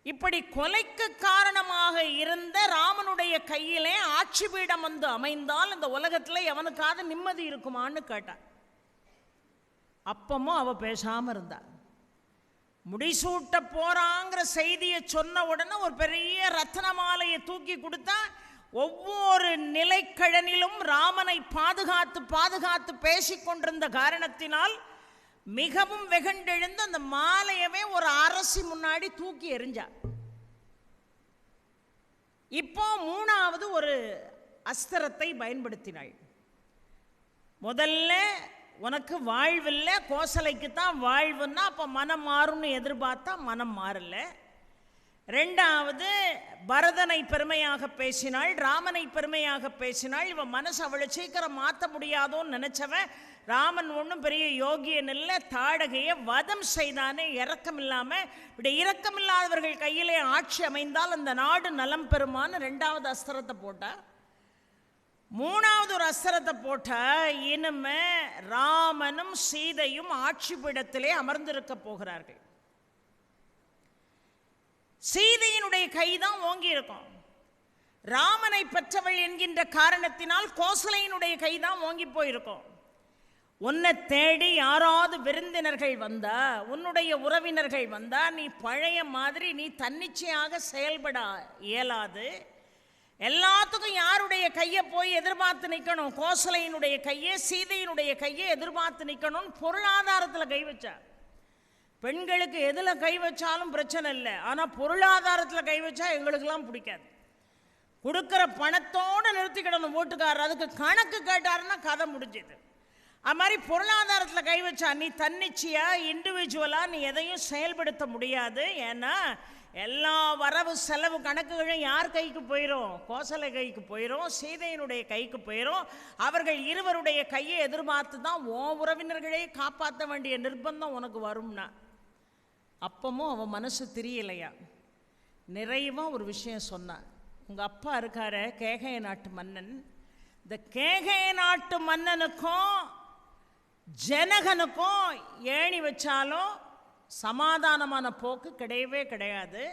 [SPEAKER 1] இப்படி கொலைக்கு காரணமாக இருந்த ராமனுடைய கையிலே ஆட்சி பீடம் வந்து அமைந்தால் இந்த உலகத்தில் எவனுக்காவது நிம்மதி இருக்குமான்னு கேட்டான். அப்பமும் அவ பேசாமல் இருந்தாள். முடிசூட்ட போறாங்கிற செய்தியை சொன்ன உடனே ஒரு பெரிய ரத்ன மாலையை தூக்கி கொடுத்தா, ஒவ்வொரு நிலைக்கழனிலும் ராமனை பாதுகாத்து பாதுகாத்து பேசிக்கொண்டிருந்த காரணத்தினால் மிகவும் வெகுண்டெழுந்து அந்த மாலையவே ஒரு அரசி முன்னாடி தூக்கி எறிஞ்சார். இப்போ மூணாவது ஒரு அஸ்திரத்தை பயன்படுத்தினாள். முதல்ல உனக்கு வாழ்வில்லை, கோசலைக்கு தான் வாழ்வுன்னா அப்போ மனம் மாறும்னு எதிர்பார்த்தா மனம் மாறல. ரெண்டாவது பரதனை பெருமையாக பேசினாள், ராமனை பெருமையாக பேசினாள். இவன் மனசு அவளை சீக்கிரம் மாற்ற முடியாதோன்னு நினைச்சவன் ராமன் ஒன்றும் பெரிய யோகியன் இல்லை, தாடகையை வதம் செய்தானே இரக்கம் இல்லாமல். இப்படி இரக்கமில்லாதவர்கள் கையிலே ஆட்சி அமைந்தால் அந்த நாடு நலம் பெறுமான்னு ரெண்டாவது அஸ்திரத்தை போட்டா. மூணாவது ஒரு அஸ்திரத்தை போட்டா, இனிமே ராமனும் சீதையும் ஆட்சி பீடத்திலே அமர்ந்திருக்க போகிறார்கள். சீதையினுடைய கைதான் ஓங்கி இருக்கும். ராமனை பெற்றவள் என்கின்ற காரணத்தினால் கோசலையினுடைய கைதான் ஓங்கி போயிருக்கும். உன்னை தேடி யாராவது விருந்தினர்கள் வந்தா, உன்னுடைய உறவினர்கள் வந்தா, நீ பழைய மாதிரி நீ தன்னிச்சையாக செயல்பட இயலாது. எல்லாத்துக்கும் யாருடைய கையை போய் எதிர்பார்த்து நிற்கணும்? கோசலையினுடைய கையை, சீதையினுடைய கையை எதிர்பார்த்து நிற்கணும். பொருளாதாரத்தில் கை வச்சா. பெண்களுக்கு எதில் கை வச்சாலும் பிரச்சனை இல்லை, ஆனால் பொருளாதாரத்தில் கை வச்சா எங்களுக்கெல்லாம் பிடிக்காது. கொடுக்குற பணத்தோடு நிறுத்திக்கிடணும் வீட்டுக்காரர். அதுக்கு கணக்கு கேட்டாருன்னா கதை முடிஞ்சது. அது மாதிரி பொருளாதாரத்தில் கை வச்சா நீ தன்னிச்சையாக இண்டிவிஜுவலாக நீ எதையும் செயல்படுத்த முடியாது. ஏன்னா எல்லா வரவு செலவு கணக்குகளும் யார் கைக்கு போயிடும்? கோசலை கைக்கு போயிடும், சீதையினுடைய கைக்கு போயிடும். அவர்கள் இருவருடைய கையை எதிர்பார்த்து தான் உன் உறவினர்களே காப்பாற்ற வேண்டிய நிர்பந்தம் உனக்கு வரும்னா. அப்பமும் அவன் மனசு தெரியலையா. நிறைவாக ஒரு விஷயம் சொன்னான். உங்கள் அப்பா இருக்கார கேகய நாட்டு மன்னன், இந்த கேகய நாட்டு மன்னனுக்கும் ஜனகனுக்கும் ஏணி வச்சாலும் சமாதானமான போக்கு கிடையவே கிடையாது.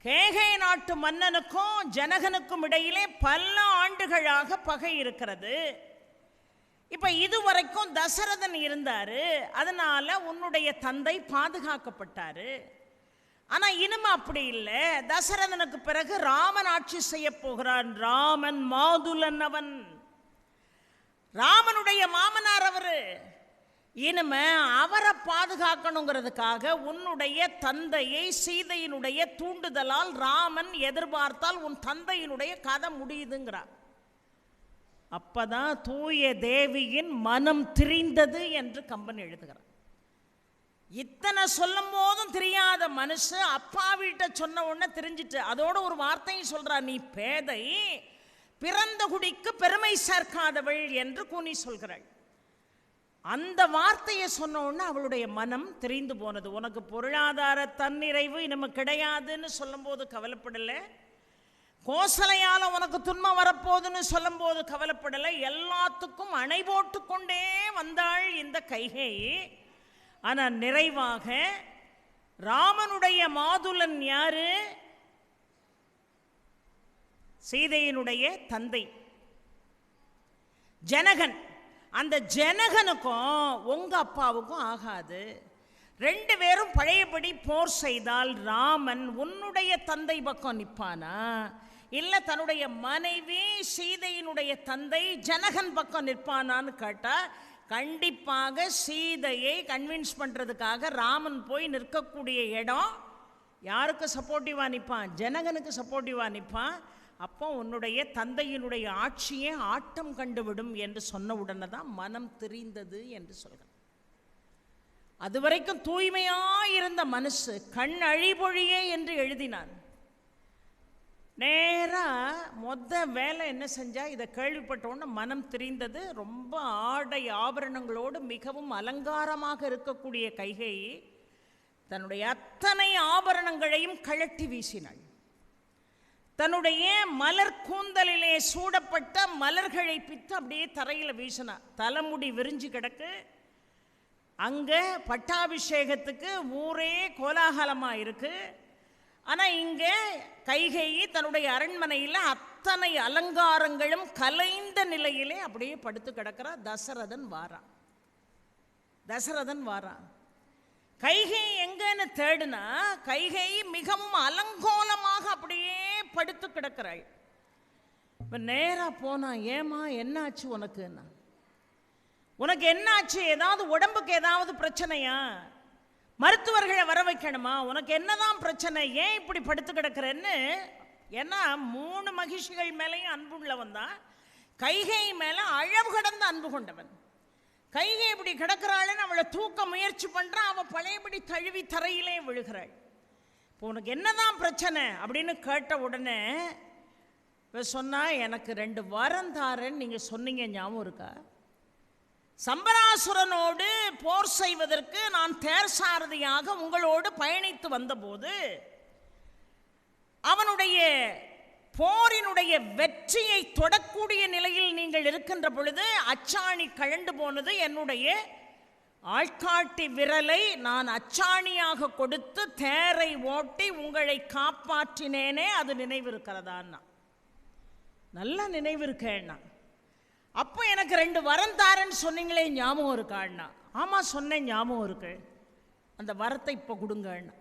[SPEAKER 1] கேகய நாட்டு மன்னனுக்கும் ஜனகனுக்கும் இடையிலே பல ஆண்டுகளாக பகை இருக்கிறது. இப்போ இதுவரைக்கும் தசரதன் இருந்தார், அதனால உன்னுடைய தந்தை பாதுகாக்கப்பட்டார். ஆனால் இனிமே அப்படி இல்லை. தசரதனுக்கு பிறகு ராமன் ஆட்சி செய்ய போகிறான். ராமன் மாதுலன், அவன் ராமனுடைய மாமனார். அவரு இனிமே அவரை பாதுகாக்கணுங்கிறதுக்காக உன்னுடைய தந்தையை சீதையினுடைய தூண்டுதலால் ராமன் எதிர்பார்த்தால் உன் தந்தையினுடைய கதை முடியுதுங்கிறார். அப்பதான் தூய தேவியின் மனம் திரிந்தது என்று கம்பன் எழுதுகிறார். இத்தனை சொல்லும் போதும் தெரியாத மனுஷு அப்பா வீட்டை சொன்ன உடனே தெரிஞ்சிட்டு அதோட ஒரு வார்த்தையும் சொல்றா, நீ பேதை, பிறந்த குடிக்கு பெருமை சேர்க்காதவள் என்று கூனி சொல்கிறாள். அந்த வார்த்தையை சொன்ன உடனே அவளுடைய மனம் தெரிந்து போனது. உனக்கு பொருளாதார தன்னிறைவு இனிமே கிடையாதுன்னு சொல்லும் போது கவலைப்படலை, கோசலையால் உனக்கு துன்பம் வரப்போகுதுன்னு சொல்லும் போது கவலைப்படலை. எல்லாத்துக்கும் அணை போட்டு கொண்டே வந்தாள் இந்த கைகேயி. ஆனால் நிறைவாக ராமனுடைய மாதுலன் யாரு? சீதையினுடைய தந்தை ஜனகன். அந்த ஜனகனுக்கும் உங்க அப்பாவுக்கும் ஆகாது. ரெண்டு பேரும் பழையபடி போர் செய்தால் ராமன் உன்னுடைய தந்தை பக்கம் நிற்பானா, இல்லை தன்னுடைய மனைவி சீதையினுடைய தந்தை ஜனகன் பக்கம் நிற்பானான்னு கேட்டால் கண்டிப்பாக சீதையை கன்வின்ஸ் பண்ணுறதுக்காக ராமன் போய் நிற்கக்கூடிய இடம் யாருக்கு சப்போர்ட்டிவாக நிற்பான்? ஜனகனுக்கு சப்போர்ட்டிவாக நிற்பான். அப்போ உன்னுடைய தந்தையினுடைய ஆட்சியே ஆட்டம் கண்டுவிடும் என்று சொன்ன உடனே தான் மனம் தெரிந்தது என்று சொல்கிறான். அதுவரைக்கும் தூய்மையாயிருந்த மனசு கண் அழிபொழியே என்று எழுதினான். மொத்த வேலை என்ன செஞ்சா, இதை கேள்விப்பட்டோன்னு மனம் திரிந்தது. ரொம்ப ஆடை ஆபரணங்களோடு மிகவும் அலங்காரமாக இருக்கக்கூடிய கைகேயி தன்னுடைய அத்தனை ஆபரணங்களையும் கழட்டி வீசினாள். தன்னுடைய மலர் கூந்தலிலே சூடப்பட்ட மலர்களை பித்து அப்படியே தரையில் வீசினா. தலைமுடி விரிஞ்சு கிடக்கு. அங்கே பட்டாபிஷேகத்துக்கு ஊரே கோலாகலமாக இருக்கு. ஆனால் இங்கே கைகேயி தன்னுடைய அரண்மனையில் அத்தனை அலங்காரங்களும் கலைந்த நிலையிலே அப்படியே படுத்து கிடக்கிறா. தசரதன் வாரான். கைகேயி எங்கன்னு தேடுனா, கைகேயி மிகவும் அலங்கோலமாக அப்படியே படுத்து கிடக்கிறாள். இப்போ நேராக போனா, ஏமா என்னாச்சு உனக்குன்னா, உனக்கு என்னாச்சு? ஏதாவது உடம்புக்கு ஏதாவது பிரச்சனையா? மருத்துவர்களை வர வைக்கணுமா? உனக்கு என்னதான் பிரச்சனை? ஏன் இப்படி படுத்து கிடக்கிறன்னு. ஏன்னா 3 மகிழ்ச்சிகள் மேலேயும் அன்புள்ளவன் தான். கைகேயி மேலே அளவு கடந்த அன்பு கொண்டவன். கைகை இப்படி கிடக்கிறாள்னு அவளை தூக்க முயற்சி பண்ணுறான். அவள் பழையபடி தழுவி தரையிலே விழுகிறாள். இப்போ உனக்கு என்னதான் பிரச்சனை அப்படின்னு கேட்ட உடனே சொன்னா, எனக்கு 2 வரம் தாரேன்னு நீங்கள் சொன்னீங்க, ஞாபகம் இருக்கா? சம்பராசுரனோடு போர் செய்வதற்கு நான் தேர் சாரதியாக உங்களோடு பயணித்து வந்தபோது அவனுடைய போரினுடைய வெற்றியை தொடக்கூடிய நிலையில் நீங்கள் இருக்கின்ற பொழுது அச்சாணி கழண்டு போனது. என்னுடைய ஆள்காட்டி விரலை நான் அச்சாணியாக கொடுத்து தேரை ஓட்டி உங்களை காப்பாற்றினேனே, அது நினைவு இருக்கிறதான்னா? நல்லா நினைவு இருக்கேன்னா. அப்போ எனக்கு 2 வரம் தாரன்னு சொன்னீங்களே, ஞாபகம் இருக்காண்ணா? ஆமாம் சொன்னேன், ஞாபகம் இருக்கு. அந்த வரத்தை இப்போ கொடுங்கண்ணா.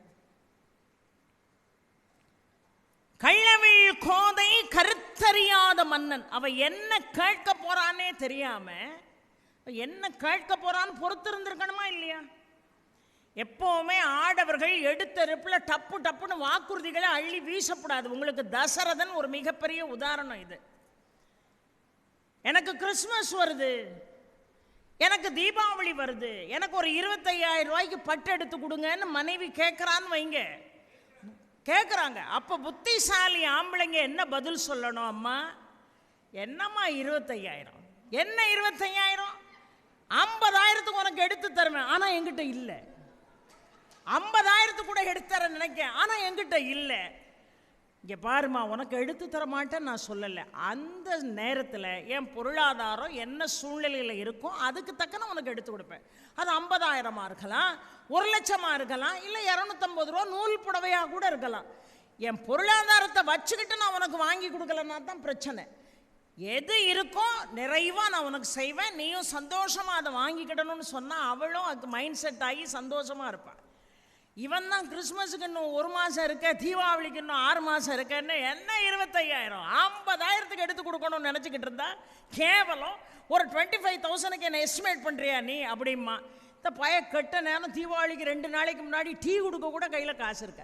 [SPEAKER 1] கள்ளவிழ் கோதை கருத்தறியாத மன்னன். அவ என்ன கேட்க போறானே தெரியாம என்ன கேட்க போறான்னு பொறுத்து இருந்திருக்கணுமா இல்லையா? எப்பவுமே ஆடவர்கள் எடுத்தெருப்புல டப்பு டப்புன்னு வாக்குறுதிகளை அள்ளி வீசப்படாது. உங்களுக்கு தசரதன் ஒரு மிகப்பெரிய உதாரணம். இது எனக்கு கிறிஸ்மஸ் வருது, எனக்கு தீபாவளி வருது, எனக்கு ஒரு 25,000 ரூபாய்க்கு பட்டு எடுத்து கொடுங்கன்னு மனைவி கேட்குறான்னு வைங்க, கேட்குறாங்க. அப்போ புத்திசாலி ஆம்பளைங்க என்ன பதில் சொல்லணும்? அம்மா என்னம்மா 25,000? என்ன 25,000? 50,000த்துக்கு உனக்கு எடுத்து தருவேன், ஆனால் என்கிட்ட இல்லை. 50,000த்துக்கு கூட எடுத்து தர நினைக்கிறேன், ஆனால் என்கிட்ட இல்லை. இங்கே பாருமா, உனக்கு எடுத்து தர மாட்டேன்னு நான் சொல்லலை. அந்த நேரத்தில் என் பொருளாதாரம் என்ன சூழ்நிலையில் இருக்கும் அதுக்கு தக்கன உனக்கு எடுத்து கொடுப்பேன். அது 50,000 இருக்கலாம், 1,00,000 இருக்கலாம், இல்லை 250 ரூபா நூல் புடவையாக கூட இருக்கலாம். என் பொருளாதாரத்தை வச்சுக்கிட்டு நான் உனக்கு வாங்கி கொடுக்கலன்னா தான் பிரச்சனை. எது இருக்கோ நிறைவாக நான் உனக்கு செய்வேன், நீயும் சந்தோஷமாக அதை வாங்கிக்கிடணும்னு சொன்னால் அவளும் அதுக்கு மைண்ட் செட் ஆகி சந்தோஷமாக இருப்பாள். இவன் தான் கிறிஸ்மஸுக்கு இன்னும் 1 மாதம் இருக்க, தீபாவளிக்கு இன்னும் 6 மாதம் இருக்கன்னு என்ன 25,000 50,000த்துக்கு எடுத்து கொடுக்கணும்னு நினச்சிக்கிட்டு இருந்தா, கேவலம் ஒரு 25,000க்கு என்ன எஸ்டிமேட் பண்ணுறியா நீ அப்படிமா. இந்த கெட்ட நேரம் தீபாவளிக்கு 2 நாளைக்கு முன்னாடி டீ கொடுக்க கூட கையில் காசு இருக்க,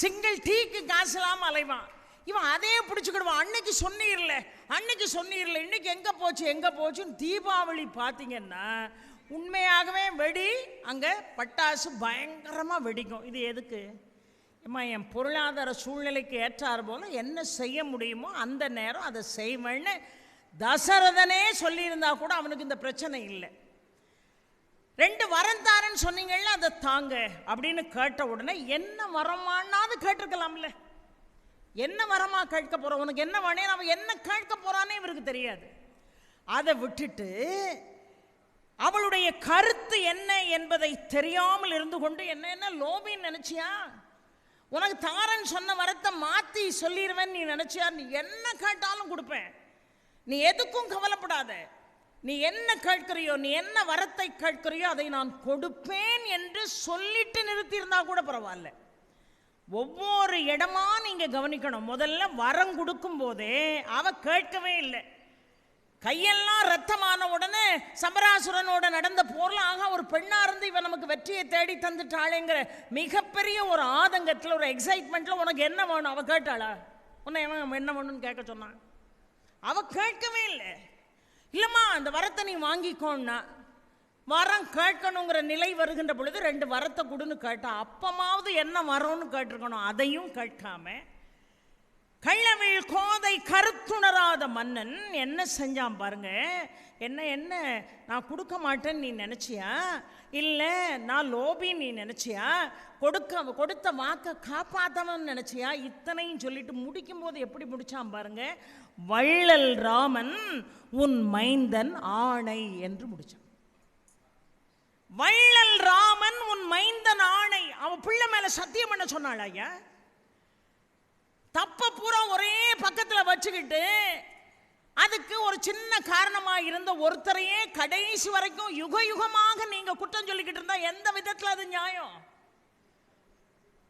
[SPEAKER 1] சிங்கிள் டீக்கு காசு இல்லாமல் அலைவான். இவன் அதே பிடிச்சிக்கிடுவான். அன்னைக்கு சொன்னீர்ல இன்னைக்கு எங்கே போச்சுன்னு. தீபாவளி பார்த்தீங்கன்னா உண்மையாகவே வெடி, அங்கே பட்டாசு பயங்கரமாக வெடிக்கும். இது எதுக்கு? ஏம்மா, என் பொருளாதார சூழ்நிலைக்கு ஏற்றாறு போல் என்ன செய்ய முடியுமோ அந்த நேரம் அதை செய்வேன்னு தசரதனே சொல்லியிருந்தா கூட அவனுக்கு இந்த பிரச்சனை இல்லை. 2 வரம் தாரன்னு சொன்னீங்கல்ல, அதை தாங்க அப்படின்னு கேட்ட உடனே என்ன வரமானாது கேட்டிருக்கலாம்ல. என்ன வரமா கேட்க போகிறோம், உனக்கு என்ன வேணும், அவன் என்ன கேட்க போகிறானே இவருக்கு தெரியாது. அதை விட்டுட்டு அவளுடைய கருத்து என்ன என்பதை தெரியாமல் இருந்து கொண்டு என்ன லோபின்னு நினைச்சியா? உனக்கு தாரன் சொன்ன வரத்தை மாற்றி சொல்லிடுவேன் நீ நினைச்சியா? நீ என்ன கேட்டாலும் கொடுப்பேன், நீ எதுக்கும் கவலைப்படாத. நீ என்ன கேட்கிறியோ, நீ என்ன வரத்தை கேட்கிறியோ அதை நான் கொடுப்பேன் என்று சொல்லிட்டு நிறுத்தியிருந்தா கூட பரவாயில்ல. ஒவ்வொரு இடமா நீங்க கவனிக்கணும். முதல்ல வரம் கொடுக்கும் போதே அவ கேட்கவே இல்லை. கையெல்லாம் ரத்தமான உடனே சம்பராசுரனோட நடந்த போர்ல ஆக ஒரு பெண்ணா இருந்து இவன் நமக்கு வெற்றியை தேடி தந்துட்டாளேங்கிற மிகப்பெரிய ஒரு ஆதங்கத்தில், ஒரு எக்ஸைட்மெண்ட்ல உனக்கு என்ன வேணும் அவ கேட்டாளா? உன்னை என்ன வேணும்னு கேட்க சொன்னான். அவ கேட்கவே இல்லை. இல்லம்மா அந்த வரத்தை நீ வாங்கிக்கோன்னா, வரம் கேட்கணுங்கிற நிலை வருகின்ற பொழுது 2 வரத்தை கொடுன்னு கேட்டா, அப்பமாவது என்ன வரோன்னு கேட்டிருக்கணும். அதையும் கேட்காம கள்ளவிழ் கோதை கருத்துணராத மன்னன் என்ன செஞ்சான் பாருங்க. என்ன நான் கொடுக்க மாட்டேன்னு நீ நினைச்சியா? இல்லை நான் லோபி நீ நினைச்சியா? கொடுத்த வாக்க காப்பாத்தவன் நினைச்சியா? இத்தனையும் சொல்லிட்டு முடிக்கும் போது எப்படி முடிச்சான் பாருங்க. வள்ளல் ராமன் உன் மைந்தன் ஆணை என்று முடிச்சான். வள்ளல் ராமன் உன் மைந்தன் ஆணை. அவன் பிள்ளை மேல சத்தியம் பண்ண சொன்னாள். ஐயா, தப்ப பூரா ஒரே பக்கத்தில் வச்சுக்கிட்டு அதுக்கு ஒரு சின்ன காரணமாக இருந்த ஒருத்தரையே கடைசி வரைக்கும் யுக யுகமாக நீங்க குற்றம் சொல்லிக்கிட்டு இருந்தா எந்த விதத்தில் அது நியாயம்?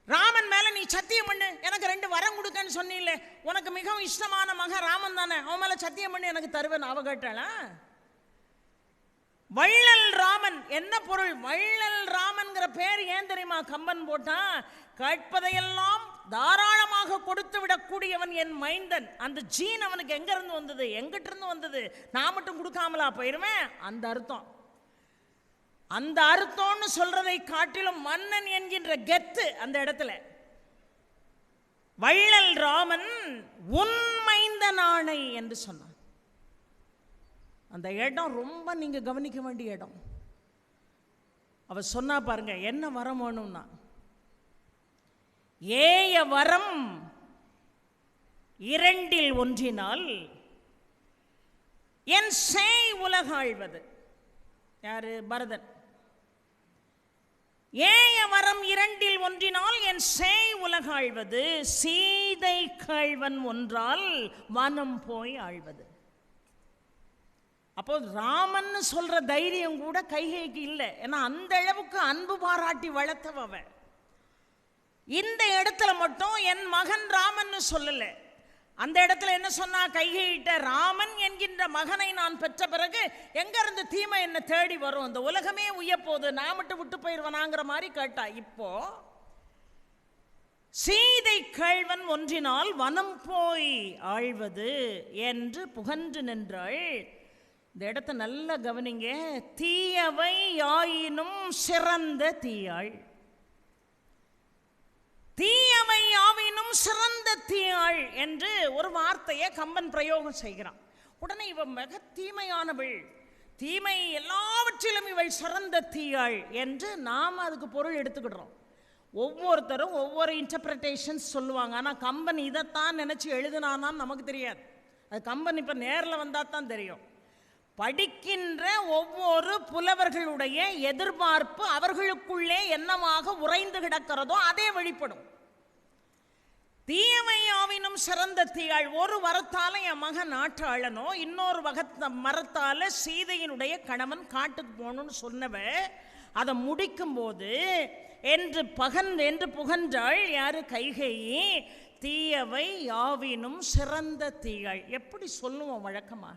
[SPEAKER 1] ராமன் மேல நீ சத்தியம் பண்ணு, எனக்கு 2 வரம் கொடுக்கன்னு சொன்னீங்களே, உனக்கு மிகவும் இஷ்டமான மகன் ராமன் தானே, அவன் மேல சத்தியம் பண்ணி எனக்கு தருவேன் அவ கேட்டாளா? வள்ளல் ராமன் என்ன பொருள்? வள்ளல் ராமன்கிற பேர் ஏன் தெரியுமா கம்பன் போட்டான்? கேட்பதையெல்லாம் தாராளமாக கொடுத்து விடக்கூடியவன் என் மைந்தன். அந்த ஜீன் அவனுக்கு எங்க இருந்து வந்தது? எங்கிட்ட இருந்து வந்தது? நான் மட்டும் கொடுக்காமலா போயிருவேன்? அந்த அர்த்தம். அந்த அர்த்தம்னு சொல்றதை காட்டிலும் மன்னன் என்கின்ற கெத்து அந்த இடத்துல. வள்ளல் ராமன் உன் மைந்தன் ஆணை என்று சொன்னான். அந்த இடம் ரொம்ப நீங்க கவனிக்க வேண்டிய இடம். அவ சொன்னா பாருங்க, என்ன வரம் வேணும்னா, ஏய வரம் 2இல் ஒன்றினால் என் சேய் உலகாழ்வது. யாரு? பரதன். ஏய வரம் 2இல் ஒன்றினால் என் சேய் உலகாழ்வது, சீதை கள்வன் ஒன்றால் வனம் போய் ஆழ்வது. அப்போ ராமன் சொல்ற தைரியம் கூட கைகைக்கு இல்லை. ஏன்னா அந்த அளவுக்கு அன்பு பாராட்டி வளர்த்தவ. இந்த இடத்துல மட்டும் என் மகன் ராமன் சொல்லல. அந்த இடத்துல என்ன சொன்னா கைகையிட்ட? ராமன் என்கின்ற மகனை நான் பெற்ற பிறகு எங்க இருந்து தீமை என்ன தேடி வரும்? இந்த உலகமே உயப்போது, நான் மட்டும் விட்டு போயிருவனாங்கிற மாதிரி கேட்டா. இப்போ சீதை கள்வன் ஒன்றினால் வனம் போய் ஆழ்வது என்று புகன்று நின்றாள். இந்த இடத்த நல்லா கவனிங்க. தீயவை ஆயினும் சிறந்த தீயாள். தீயவை ஆவினும் சிறந்த தீயாள் என்று ஒரு வார்த்தையை கம்பன் பிரயோகம் செய்கிறான். உடனே இவள் மிக தீமையானவள், தீமை எல்லாவற்றிலும் இவள் சிறந்த தீயாள் என்று நாம் அதுக்கு பொருள் எடுத்துக்கிடுறோம். ஒவ்வொருத்தரும் ஒவ்வொரு இன்டர்பிரட்டேஷன்ஸ் சொல்லுவாங்க. ஆனால் கம்பன் இதைத்தான் நினைச்சு எழுதினானான்னு நமக்கு தெரியாது. அது கம்பன் இப்போ நேரில் வந்தால் தான் தெரியும். படிக்கின்ற ஒவ்வொரு புலவர்களுடைய எதிர்பார்ப்பு அவர்களுக்குள்ளே என்னவாக உறைந்து கிடக்கிறதோ அதே வெளிப்படும். தீயமையாவினும் சிறந்த தீயாள். ஒரு வரத்தால என் மகன் நாட்டாளனோ, இன்னொரு மரத்தால சீதையினுடைய கணவன் காட்டுக்கு போகணும்னு சொன்னவ அதை முடிக்கும் போது என்று புகன்றாள். யாரு? கைகையை. தீயவை யாவினும் சிறந்த தீயாள். எப்படி சொல்லுவோம் வழக்கமா?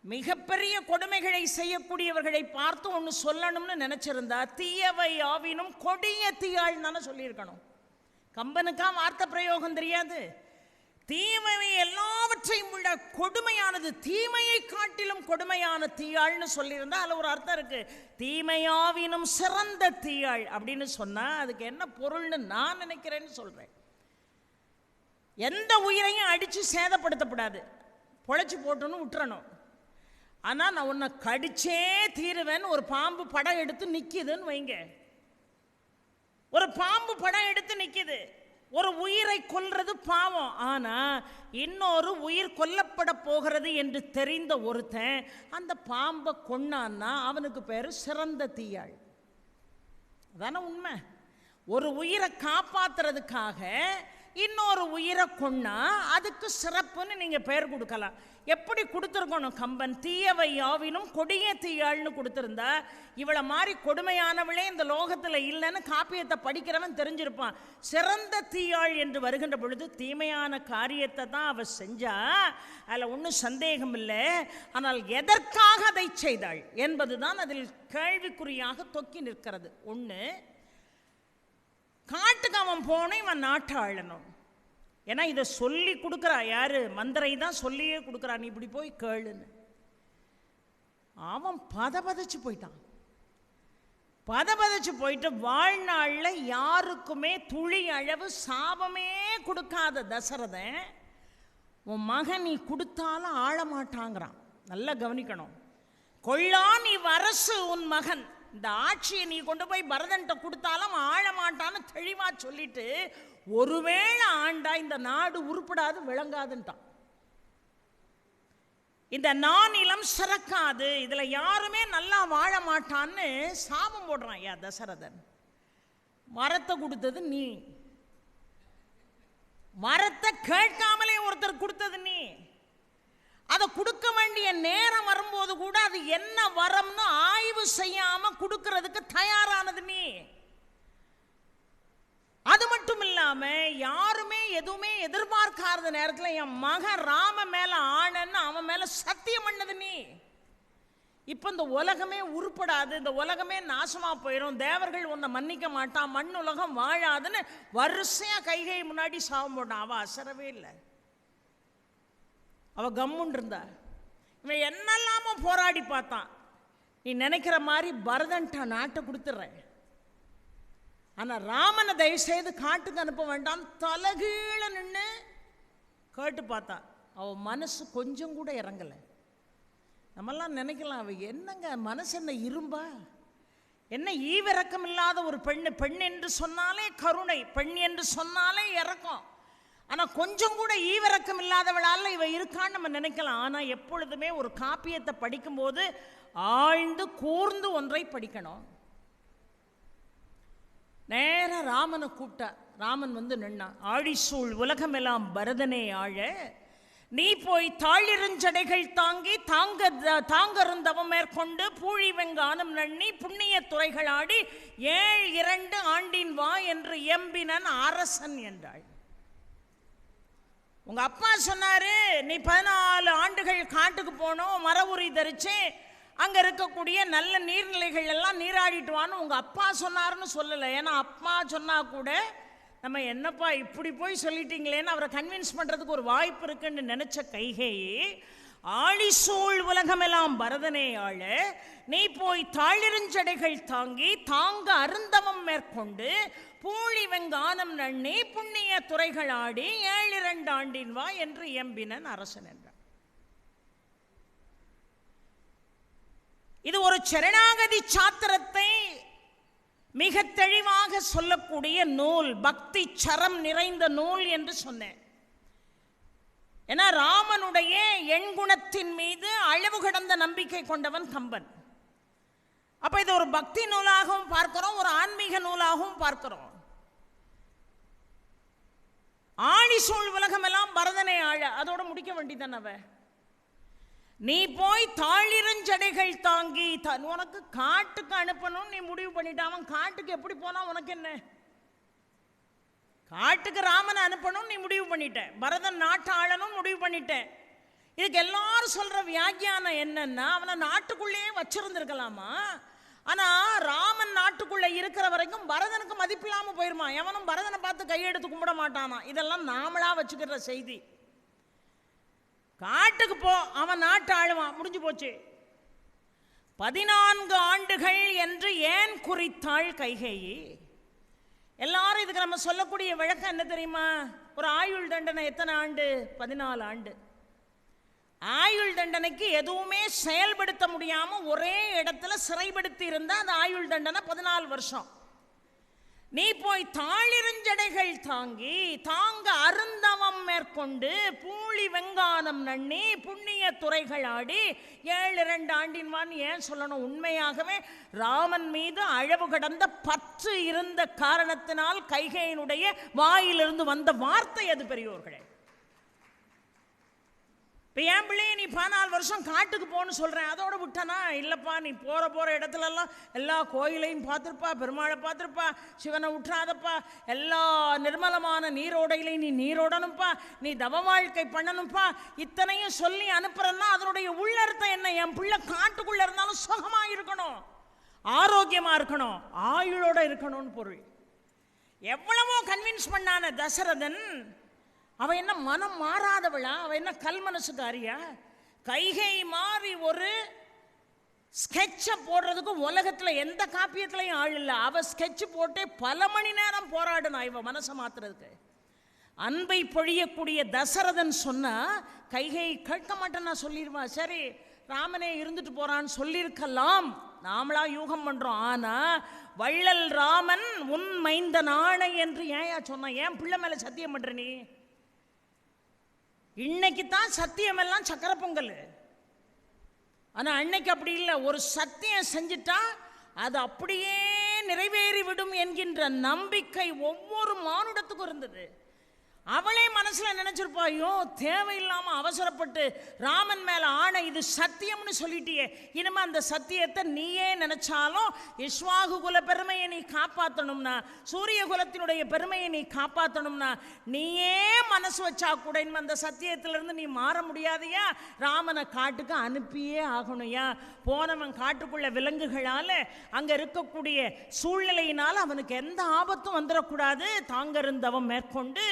[SPEAKER 1] மிகப்பெரிய கொடுமைகளை செய்யக்கூடியவர்களை பார்த்து ஒன்று சொல்லணும்னு நினைச்சிருந்தா தீயவை ஆவினும் கொடிய தீயாள் தானே சொல்லியிருக்கணும். கம்பனுக்கா வார்த்தை பிரயோகம் தெரியாது? தீமை எல்லாவற்றையும் உள்ள கொடுமையானது, தீமையை காட்டிலும் கொடுமையான தீயாள்னு சொல்லியிருந்தா அதில் ஒரு அர்த்தம் இருக்கு. தீமையாவினும் சிறந்த தீயாள் அப்படின்னு சொன்னா அதுக்கு என்ன பொருள்னு நான் நினைக்கிறேன்னு சொல்றேன். எந்த உயிரையும் அடிச்சு சேதப்படுத்தப்படாது, பொழைச்சி போட்டுன்னு விட்டுறணும். ஆனால் நான் உன்னை கடிச்சே தீருவேன்னு ஒரு பாம்பு படம் எடுத்து நிற்கிதுன்னு வைங்க. ஒரு பாம்பு படம் எடுத்து நிற்கிது. ஒரு உயிரை கொல்றது பாவம். ஆனால் இன்னொரு உயிர் கொல்லப்பட போகிறது என்று தெரிந்த ஒருத்தன் அந்த பாம்பை கொன்னான்னா அவனுக்கு பேர் சிறந்த தீயாள். அதான உண்மை. ஒரு உயிரை காப்பாத்துறதுக்காக இன்னொரு உயிரை கொன்னா அதுக்கு சிறப்புன்னு நீங்க பெயர் கொடுக்கலாம். எப்படி கொடுத்துருக்கணும் கம்பன்? தீயவை யாவினும் கொடிய தீயாள்னு கொடுத்துருந்தா இவளை மாதிரி கொடுமையானவளே இந்த லோகத்தில் இல்லைன்னு காப்பியத்தை படிக்கிறவன் தெரிஞ்சிருப்பான். சிறந்த தீயாள் என்று வருகின்ற பொழுது தீமையான காரியத்தை தான் அவள் செஞ்சா, அதில் ஒன்றும் சந்தேகம் இல்லை. ஆனால் எதற்காக அதை செய்தாள் என்பதுதான் அதில் கேள்விக்குறியாக தொக்கி நிற்கிறது. ஒன்று, காட்டுக்கு அவன் போன இவன் நாட்டை ஆளணும். ஏன்னா இதை சொல்லி கொடுக்குறா யாரு? மந்திரை தான் சொல்லியே கொடுக்குறா, நீ இப்படி போய் கேளுன்னு. அவன் பதபதச்சு போயிட்டான். பதபதச்சு போயிட்டு வாழ்நாளில் யாருக்குமே துளி அளவு சாபமே கொடுக்காத தசரதன் உன் மகன் நீ கொடுத்தாலும் ஆளமாட்டாங்கிறான். நல்லா கவனிக்கணும். கொள்ளா நீ வரசு உன் மகன், இந்த ஆட்சியை நீ கொண்டு போய் பரதன்ட்ட கொடுத்தாலும் ஆளமாட்டான்னு தெளிவா சொல்லிட்டு, ஒருவேளை ஆண்டா இந்த நாடு உருப்படாது விளங்காதுன்ட்டான். இந்த நானிலம் சிறக்காது, இதுல யாருமே நல்லா வாழ மாட்டான்னு சாபம் போடுறான். ஐயா தசரதன், வரத்தை கொடுத்தது நீ, வரத்தை கேட்காமலே ஒருத்தர் கொடுத்தது நீ, அதை கொடுக்க வேண்டிய நேரம் வரும்போது கூட அது என்ன வரம்னு ஆய்வு செய்யாம கொடுக்கிறதுக்கு தயாரானது நீ. அது மட்டும் இல்லாம யாருமே எதுவுமே எதிர்பார்க்காத நேரத்தில் என் மகன் ராம மேல ஆனன்னு அவன் மேல சத்தியம் பண்ணது நீ. இப்ப இந்த உலகமே உருப்படாது, இந்த உலகமே நாசமா போயிடும், தேவர்கள் உன்னை மன்னிக்க மாட்டான், மண் உலகம் வாழாதுன்னு வரிசையா கைகை முன்னாடி சாபம் போட்டான். அவ அசரவே இல்லை, அவ கம்முன்னு இருந்தா. இவன் என்னெல்லாமோ போராடி பார்த்தான். நீ நினைக்கிற மாதிரி பரதன்ட்ட நாட்டை கொடுத்துட்றேன், ஆனா ராமனை தயவு செய்து காட்டுக்கு அனுப்ப வேண்டாம், தலகீழ நின்று கேட்டு பார்த்தான். அவ மனசு கொஞ்சம் கூட இறங்கலை. நம்மெல்லாம் நினைக்கலாம், அவ என்னங்க மனசு என்ன இரும்பா, என்ன ஈவிரக்கம் இல்லாத ஒரு பெண்ணு. பெண் என்று சொன்னாலே கருணை, பெண் என்று சொன்னாலே இறக்கம். ஆனால் கொஞ்சம் கூட ஈவிரக்கம் இல்லாதவளால் இவ இருக்கான்னு நம்ம நினைக்கலாம். ஆனால் எப்பொழுதுமே ஒரு காப்பியத்தை படிக்கும்போது ஆழ்ந்து கூர்ந்து ஒன்றை படிக்கணும். நேர ராமனை கூப்பிட்டா. ராமன் வந்து நின்னா. ஆழிசூழ் உலகமெல்லாம் பரதனே ஆழ, நீ போய் தாழிருஞ்சடைகள் தாங்கி தாங்கருந்தவம் மேற்கொண்டு பூழி வெங்கானம் நன்னி புண்ணிய துறைகள் ஆடி 7 ஆண்டின் வா என்று எம்பினன் அரசன் என்றாள். உங்க அப்பா சொன்னாரு, நீ 14 ஆண்டுகள் காட்டுக்கு போனோம், மர உரி தரிச்சு அங்க இருக்கக்கூடிய நல்ல நீர்நிலைகள் எல்லாம் நீராடிட்டு வான்னு உங்க அப்பா சொன்னாருன்னு சொல்லலை. ஏன்னா அப்பா சொன்னா கூட நம்ம என்னப்பா இப்படி போய் சொல்லிட்டீங்களேன்னு அவரை கன்வின்ஸ் பண்றதுக்கு ஒரு வாய்ப்பு இருக்குன்னு நினைச்ச கைகேயி, ஆழிசூழ் உலகமெல்லாம் பரதனே ஆள, நீ போய் தாழிருஞ்சடைகள் தாங்கி தாங்க அருந்தவம் மேற்கொண்டு பூழி வெங்கானம் நன்னி புண்ணிய துறைகள் ஆடி 7 ஆண்டின் வா என்று எம்பினன் அரசன் என்றார். இது ஒரு சரணாகதி சாத்திரத்தை மிக தெளிவாக சொல்லக்கூடிய நூல், பக்தி சரம் நிறைந்த நூல் என்று சொன்னேன். ஏன்னா ராமனுடைய எண்குணத்தின் மீது அளவு கடந்த நம்பிக்கை கொண்டவன் கம்பன். அப்ப இது ஒரு பக்தி நூலாகவும் பார்க்கிறோம், ஒரு ஆன்மீக நூலாகவும் பார்க்கிறோம். ஆழிசூழ் உலகமெல்லாம் பரதனை ஆழ, அதோட முடிக்க வேண்டியதான். அவ நீ போய் தாழிருஞ்சடைகள் தாங்கி, உனக்கு காட்டுக்கு அனுப்பணும் நீ முடிவு பண்ணிட்ட. அவன் காட்டுக்கு எப்படி போனா உனக்கு என்ன? காட்டுக்கு ராமனை அனுப்பணும் நீ முடிவு பண்ணிட்ட, பரதன் நாட்டு ஆளணும் முடிவு பண்ணிட்ட. இதுக்கு எல்லாரும் சொல்ற வியாக்கியானம் என்னன்னா, அவனை நாட்டுக்குள்ளேயே வச்சிருந்திருக்கலாமா, ஆனா ராமன் நாட்டுக்குள்ள இருக்கிற வரைக்கும் பரதனுக்கு மதிப்பு இல்லாம போயிருமா, எவனும் பரதனை பார்த்து கையெடுத்து கும்பிட மாட்டானா. இதெல்லாம் நாமளா வச்சுக்கிற செய்தி. காட்டுக்கு போ, அவன் நாட்டு ஆளுவான், முடிஞ்சு போச்சு. 14 ஆண்டுகள் என்று ஏன் குறித்தாள் கைகேயி? எல்லாரும் இதுக்கு நம்ம சொல்லக்கூடிய விளக்கம் என்ன தெரியுமா? ஒரு ஆயுள் தண்டனை எத்தனை ஆண்டு? 14 ஆண்டு. ஆயுள் தண்டனைக்கு எதுவுமே செயல்படுத்த முடியாம ஒரே இடத்துல சிறைப்படுத்தி இருந்தா அந்த ஆயுள் தண்டனை 14 வருஷம். நீ போய் தாழிருஞ்சடைகள் தாங்கி தாங்க அருந்தவம் மேற்கொண்டு பூழி வெங்கானம் நன்னி புண்ணிய துறைகள் ஆடி 7 ஆண்டின் வான்னு ஏன் சொல்லணும்? உண்மையாகவே ராமன் மீது அளவு கடந்த பற்று இருந்த காரணத்தினால் கைகேயினுடைய வாயிலிருந்து வந்த வார்த்தை அது பெரியோர்களே. இப்போ என் பிள்ளைய நீ 14 வருஷம் காட்டுக்கு போன்னு சொல்கிறேன், அதோட விட்டனா? இல்லைப்பா, நீ போகிற இடத்துலலாம் எல்லா கோயிலையும் பார்த்துருப்பா, பெருமாளை பார்த்துருப்பா, சிவனை விட்டுறாதப்பா, எல்லா நிர்மலமான நீரோடையிலையும் நீ நீரோடணும்ப்பா, நீ தவ வாழ்க்கை பண்ணணும்ப்பா, இத்தனையும் சொல்லி அனுப்புறேன்னா அதனுடைய உள்ளர்த்தம் என்ன? என் பிள்ளை காட்டுக்குள்ளே இருந்தாலும் சுகமாக இருக்கணும், ஆரோக்கியமாக இருக்கணும், ஆயுளோட இருக்கணும்னு பொருள். எவ்வளவோ கன்வின்ஸ் பண்ணான தசரதன். அவ என்ன மனம் மாறாதவளா? அவ என்ன கல் மனசுக்காரியா? கைகை மாறி ஒரு ஸ்கெட்சை போடுறதுக்கு உலகத்துல எந்த காப்பியத்திலையும் ஆள் இல்லை. அவ ஸ்கெட்ச் போட்டே பல மணி நேரம் போராடணும் இவ மனசை மாத்துறதுக்கு. அன்பை பொழியக்கூடிய தசரதன் சொன்னா கைகை கேட்க மாட்டேன் நான் சொல்லிடுவா. சரி ராமனே இருந்துட்டு போறான்னு சொல்லியிருக்கலாம், நாமளா யூகம் பண்றோம். ஆனா வள்ளல் ராமன் உன் மைந்த நாணை என்று ஏயா சொன்ன? ஏன் பிள்ளை மேல சத்தியம் பண்ற நீ? இன்னைக்கு தான் சத்தியம் எல்லாம் சக்கர பொங்கல். ஆனா அன்னைக்கு அப்படி இல்லை. ஒரு சத்தியம் செஞ்சுட்டா அது அப்படியே நிறைவேறி விடும் என்கின்ற நம்பிக்கை ஒவ்வொரு மானுடத்துக்கும் இருந்தது. அவளே மனசுல நினைச்சிருப்பா, ஐயோ தேவையில்லாம அவசரப்பட்டு ராமன் மேல ஆணை, இது சத்தியம்னு சொல்லிட்டியே, இனிமே அந்த சத்தியத்தை நீயே நினைச்சாலும் இஸ்வாகு குல பெருமையை நீ காப்பாற்றணும்னா, சூரிய குலத்தினுடைய பெருமையை நீ காப்பாற்றணும்னா நீயே மனசு வச்சா கூட இனிமே அந்த சத்தியத்திலிருந்து நீ மாற முடியாதையா, ராமனை காட்டுக்கு அனுப்பியே ஆகணும்யா. போனவன் காட்டுக்குள்ள விலங்குகளால அங்க இருக்கக்கூடிய சூழ்நிலையினால் அவனுக்கு எந்த ஆபத்தும் வந்துடக்கூடாது. தாங்கருந்தவன் மேற்கொண்டு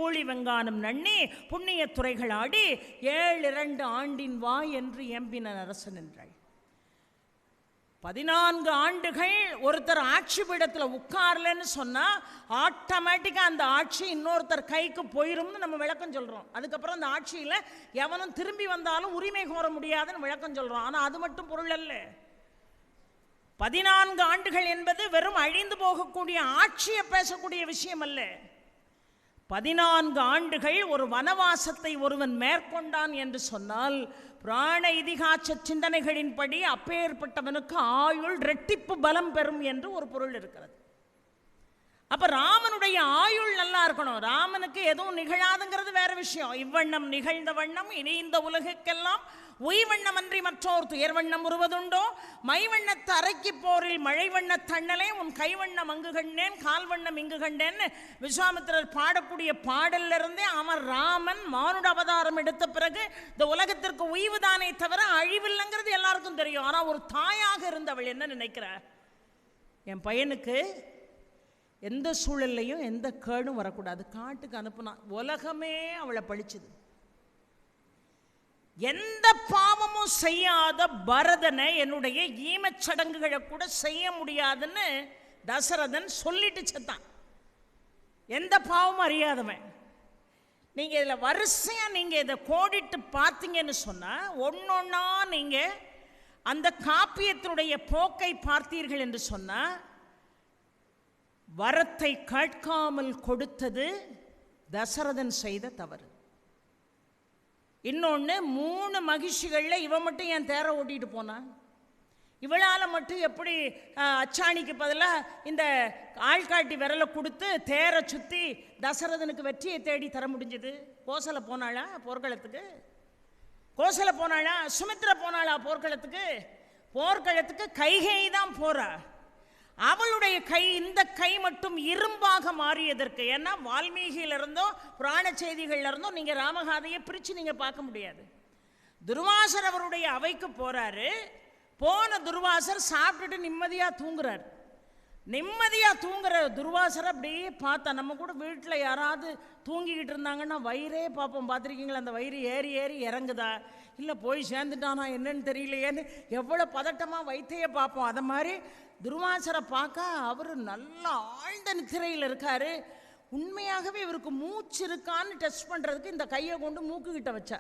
[SPEAKER 1] பூழி வெங்கானம் நன்னி புண்ணிய துறைகள் ஆடி 7 ஆண்டின் வா என்று எம்பின அரசன் என்றாள். 14 ஆண்டுகள் ஒருத்தர் ஆட்சி பீடத்தில் உட்கார்லன்னு சொன்னா ஆட்டோமேட்டிக்கா அந்த ஆட்சி இன்னொருத்தர் கைக்கு போயிரும்னு நம்ம விளக்கம் சொல்றோம். அதுக்கப்புறம் அந்த ஆட்சியில எவனும் திரும்பி வந்தாலும் உரிமை கோர முடியாதுன்னு விளக்கம் சொல்றோம். ஆனா அது மட்டும் பொருள் அல்ல. 14 ஆண்டுகள் என்பது வெறும் அழிந்து போகக்கூடிய ஆட்சியை பேசக்கூடிய விஷயம் அல்ல. 14 ஆண்டுகள் ஒரு வனவாசத்தை ஒருவன் மேற்கொண்டான் என்று சொன்னால் புராண இதிகாச சிந்தனைகளின்படி அப்பேற்பட்டவனுக்கு ஆயுள் இரட்டிப்பு பலம் பெறும் என்று ஒரு பொருள் இருக்கிறது. அப்ப ராமனுடைய ஆயுள் நல்லா இருக்கணும். ராமனுக்கு எதுவும் நிகழாதுங்கிறது வேற விஷயம். இவ்வண்ணம் நிகழ்ந்த வண்ணம் இனி இந்த உலகுக்கெல்லாம் உய்வண்ணம் அன்றி மற்றோர் துயர்வண்ணம் உருவதுண்டோ, மைவண்ணத்து அரைக்கி போரில் மழை வண்ண தண்ணலே உன் கைவண்ணம் அங்கு கண்டேன் கால்வண்ணம் இங்கு கண்டேன்னு விஸ்வாமித்திரர் பாடக்கூடிய பாடல்ல இருந்தே அவன் ராமன் மானுட அவதாரம் எடுத்த பிறகு இந்த உலகத்திற்கு உய்வுதானே தவிர அழிவில்லைங்கிறது எல்லாருக்கும் தெரியும். ஆனா ஒரு தாயாக இருந்தவள் என்ன நினைக்கிற, என் பையனுக்கு எந்த சூழல்லையும் எந்த கேடும் வரக்கூடாது, காட்டுக்கு அனுப்புனா. உலகமே அவளை பழிச்சுது. எந்த பாவமும் செய்யாத பரதனை என்னுடைய ஈமச்சடங்குகளை கூட செய்ய முடியாதுன்னு தசரதன் சொல்லிட்டு செத்தான். எந்த பாவமும் அறியாதவன். நீங்க இதுல வரிசையா நீங்க இதை கோடிட்டு பார்த்தீங்கன்னு சொன்னா ஒன்னொன்னா நீங்க அந்த காப்பியத்தினுடைய போக்கை பார்த்தீர்கள் என்று சொன்னா வரத்தை கேட்காமல் கொடுத்தது தசரதன் செய்த தவறு. இன்னொன்று 3 மகிழ்ச்சிகளில் இவன் மட்டும் என் தேரை ஓட்டிட்டு போனான். இவளால் மட்டும் எப்படி அச்சாணிக்கு பதிலாக இந்த ஆள்காட்டி விரலை கொடுத்து தேரை சுற்றி தசரதனுக்கு வெற்றியை தேடி தர முடிஞ்சது? கோசலை போனாளா போர்க்களத்துக்கு? கோசலை போனாளா? சுமித்ரா போனாளா போர்க்களத்துக்கு? போர்க்களத்துக்கு கைகை தான் போறா. அவளுடைய கை, இந்த கை மட்டும் இரும்பாக மாறியதற்கு, ஏன்னா வால்மீகியிலிருந்தோ புராண செய்திகள்ல இருந்தோ நீங்க ராமகாதையை பிரிச்சு நீங்க பார்க்க முடியாது. துர்வாசர் அவருடைய அவைக்கு போறாரு. போன துர்வாசர் சாப்பிட்டுட்டு நிம்மதியா தூங்குறாரு. நிம்மதியா தூங்குற துர்வாசர் அப்படியே பார்த்தா, நம்ம கூட வீட்டில் யாராவது தூங்கிக்கிட்டு இருந்தாங்கன்னா வயிறே பார்ப்போம், பார்த்துருக்கீங்களா? அந்த வயிறு ஏறி ஏறி இறங்குதா, இல்லை போய் சேர்ந்துட்டானா என்னன்னு தெரியலையேன்னு எவ்வளோ பதட்டமாக வைத்தையே பார்ப்போம். அதை மாதிரி துர்வாசரை பார்க்க அவர் நல்ல ஆழ்ந்த நித்திரையில் இருக்காரு. உண்மையாகவே இவருக்கு மூச்சு இருக்கான்னு டெஸ்ட் பண்ணுறதுக்கு இந்த கையை கொண்டு மூக்குக்கிட்ட வச்சா.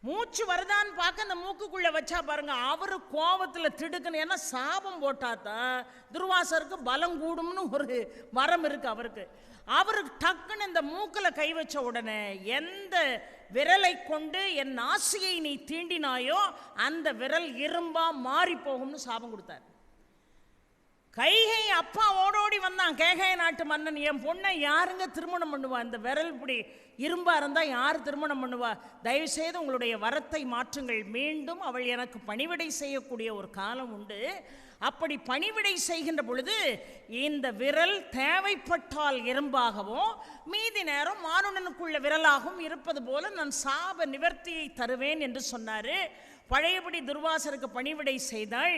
[SPEAKER 1] மூச்சு வருதான்னு பார்க்க அந்த மூக்குக்குள்ளே வச்சா பாருங்க, அவரு கோபத்தில் திடுக்கணும். ஏன்னா சாபம் போட்டாதான் துர்வாசருக்கு பலம் கூடும்னு ஒரு வரம் இருக்கு அவருக்கு. அவருக்கு டக்குன்னு இந்த மூக்கில் கை வச்ச உடனே எந்த விரலை கொண்டு என் ஆசையை நீ தீண்டினாயோ அந்த விரல் இரும்பா மாறி போகும்னு சாபம் கொடுத்தார். கைகை அப்பா ஓடோடி வந்தான். கேகய நாட்டு மன்னன், என் பொண்ணை யாருங்க திருமணம் பண்ணுவா? இந்த விரல் இப்படி இரும்பா இருந்தால் யார் திருமணம் பண்ணுவா? தயவுசெய்து உங்களுடைய வரத்தை மாற்றுங்கள். மீண்டும் அவள் எனக்கு பணிவிடை செய்யக்கூடிய ஒரு காலம் உண்டு. அப்படி பணிவிடை செய்கின்ற பொழுது இந்த விரல் தேவைப்பட்டால் இரும்பாகவும் மீதி நேரம் மானுடனுக்குள்ள விரலாகவும் இருப்பது போல நான் சாப நிவர்த்தியை தருவேன் என்று சொன்னாரு. பழையபடி துர்வாசருக்கு பணிவிடை செய்தாள்.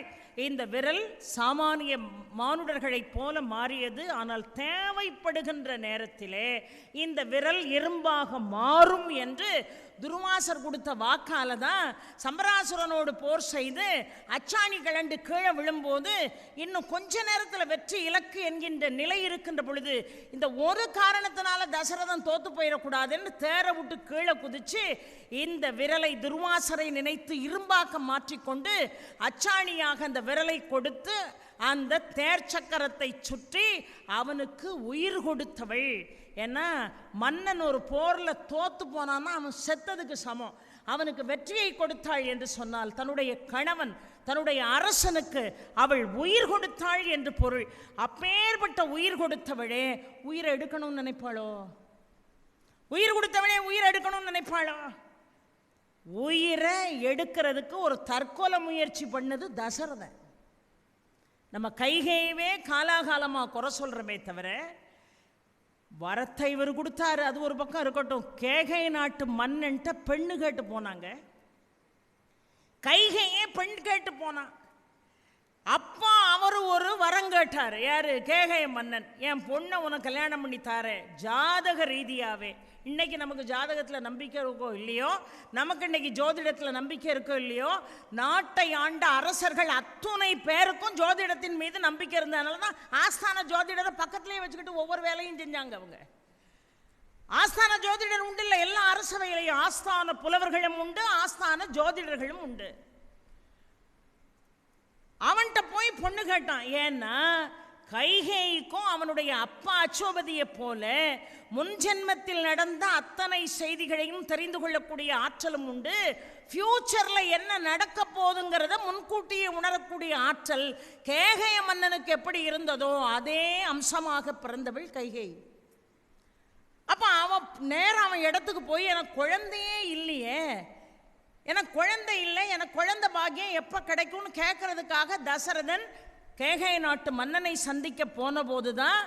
[SPEAKER 1] இந்த விரல் சாமானிய மானுடர்களைப் போல மாறியது. ஆனால் தேவைப்படுகின்ற நேரத்திலே இந்த விரல் இரும்பாக மாறும் என்று துர்வாசர் கொடுத்த வாக்கால தான் சம்பராசுரனோடு போர் செய்து அச்சாணி கலண்டு கீழே விழும்போது இன்னும் கொஞ்ச நேரத்தில் வெற்றி இலக்கு என்கின்ற நிலை இருக்கின்ற பொழுது இந்த ஒரு காரணத்தினால தசரதன் தோத்து போயிடக்கூடாதுன்னு தேரை விட்டு கீழே குதிச்சு இந்த விரலை துர்வாசரை நினைத்து இரும்பாக்க மாற்றிக்கொண்டு அச்சாணியாக அந்த விரலை கொடுத்து அந்த தேர் சக்கரத்தை சுற்றி அவனுக்கு உயிர் கொடுத்தவள். ஏன்னா மன்னன் ஒரு போரில் தோத்து போனான்னா அவன் செத்ததுக்கு சமம். அவனுக்கு வெற்றியை கொடுத்தாள் என்று சொன்னால் தன்னுடைய கணவன் தன்னுடைய அரசனுக்கு அவள் உயிர் கொடுத்தாள் என்று பொருள். அப்பேற்பட்ட உயிர் கொடுத்தவளே உயிரை எடுக்கணும்னு நினைப்பாளோ? உயிர் கொடுத்தவளே உயிரை எடுக்கணும்னு நினைப்பாளோ? உயிரை எடுக்கிறதுக்கு ஒரு தற்கொலை முயற்சி பண்ணது தசரதன். நம்ம கைகையவே காலாகாலமாக குறை சொல்கிறமே தவிர வரத்தை இவர் கொடுத்தாரு, அது ஒரு பக்கம் இருக்கட்டும். கேகை நாட்டு மன்னன்ட்ட பெண்ணு கேட்டு போனாங்க. கைகையே பெண் கேட்டு போனான். அப்பா அவர் ஒரு வரம் கேட்டார். யாரு? கேகை மன்னன். என் பொண்ணை உனக்கு கல்யாணம் பண்ணி தாரே. ஜாதக ரீதியாகவே இன்னைக்கு நமக்கு ஜாதகத்தில் நம்பிக்கை இருக்கோ இல்லையோ, நமக்கு இன்னைக்கு ஜோதிடத்தில் நம்பிக்கை இருக்கோ இல்லையோ, நாட்டை ஆண்ட அரசர்கள் அத்துணை பேருக்கும் ஜோதிடத்தின் மீது நம்பிக்கை இருந்ததுனால தான் ஆஸ்தான ஜோதிடரை பக்கத்துலேயே வச்சுக்கிட்டு ஒவ்வொரு வேலையும் செஞ்சாங்க. அவங்க ஆஸ்தான ஜோதிடர் உண்டு இல்லை, எல்லா அரசவையிலையும் ஆஸ்தான புலவர்களும் உண்டு, ஆஸ்தான ஜோதிடர்களும் உண்டு. அவன்கிட்ட போய் பொண்ணு கேட்டான். ஏன்னா கைகேயிக்கும் அவனுடைய அப்பா அச்சோபதியை போல முன்ஜென்மத்தில் நடந்த அத்தனை செய்திகளையும் தெரிந்து கொள்ளக்கூடிய ஆற்றலும் உண்டு. ஃபியூச்சர்ல என்ன நடக்க போகுதுங்கிறத முன்கூட்டியே உணரக்கூடிய ஆற்றல் கேகய மன்னனுக்கு எப்படி இருந்ததோ அதே அம்சமாக பிறந்தவள் கைகேயி. அப்ப அவன் நேரம் அவன் இடத்துக்கு போய் எனக்கு குழந்தையே இல்லையே, எனக்கு குழந்தை இல்லை, எனக்கு குழந்தை பாக்கியம் எப்போ கிடைக்கும்னு கேட்கறதுக்காக தசரதன் கேகை நாட்டு மன்னனை சந்திக்க போன போதுதான்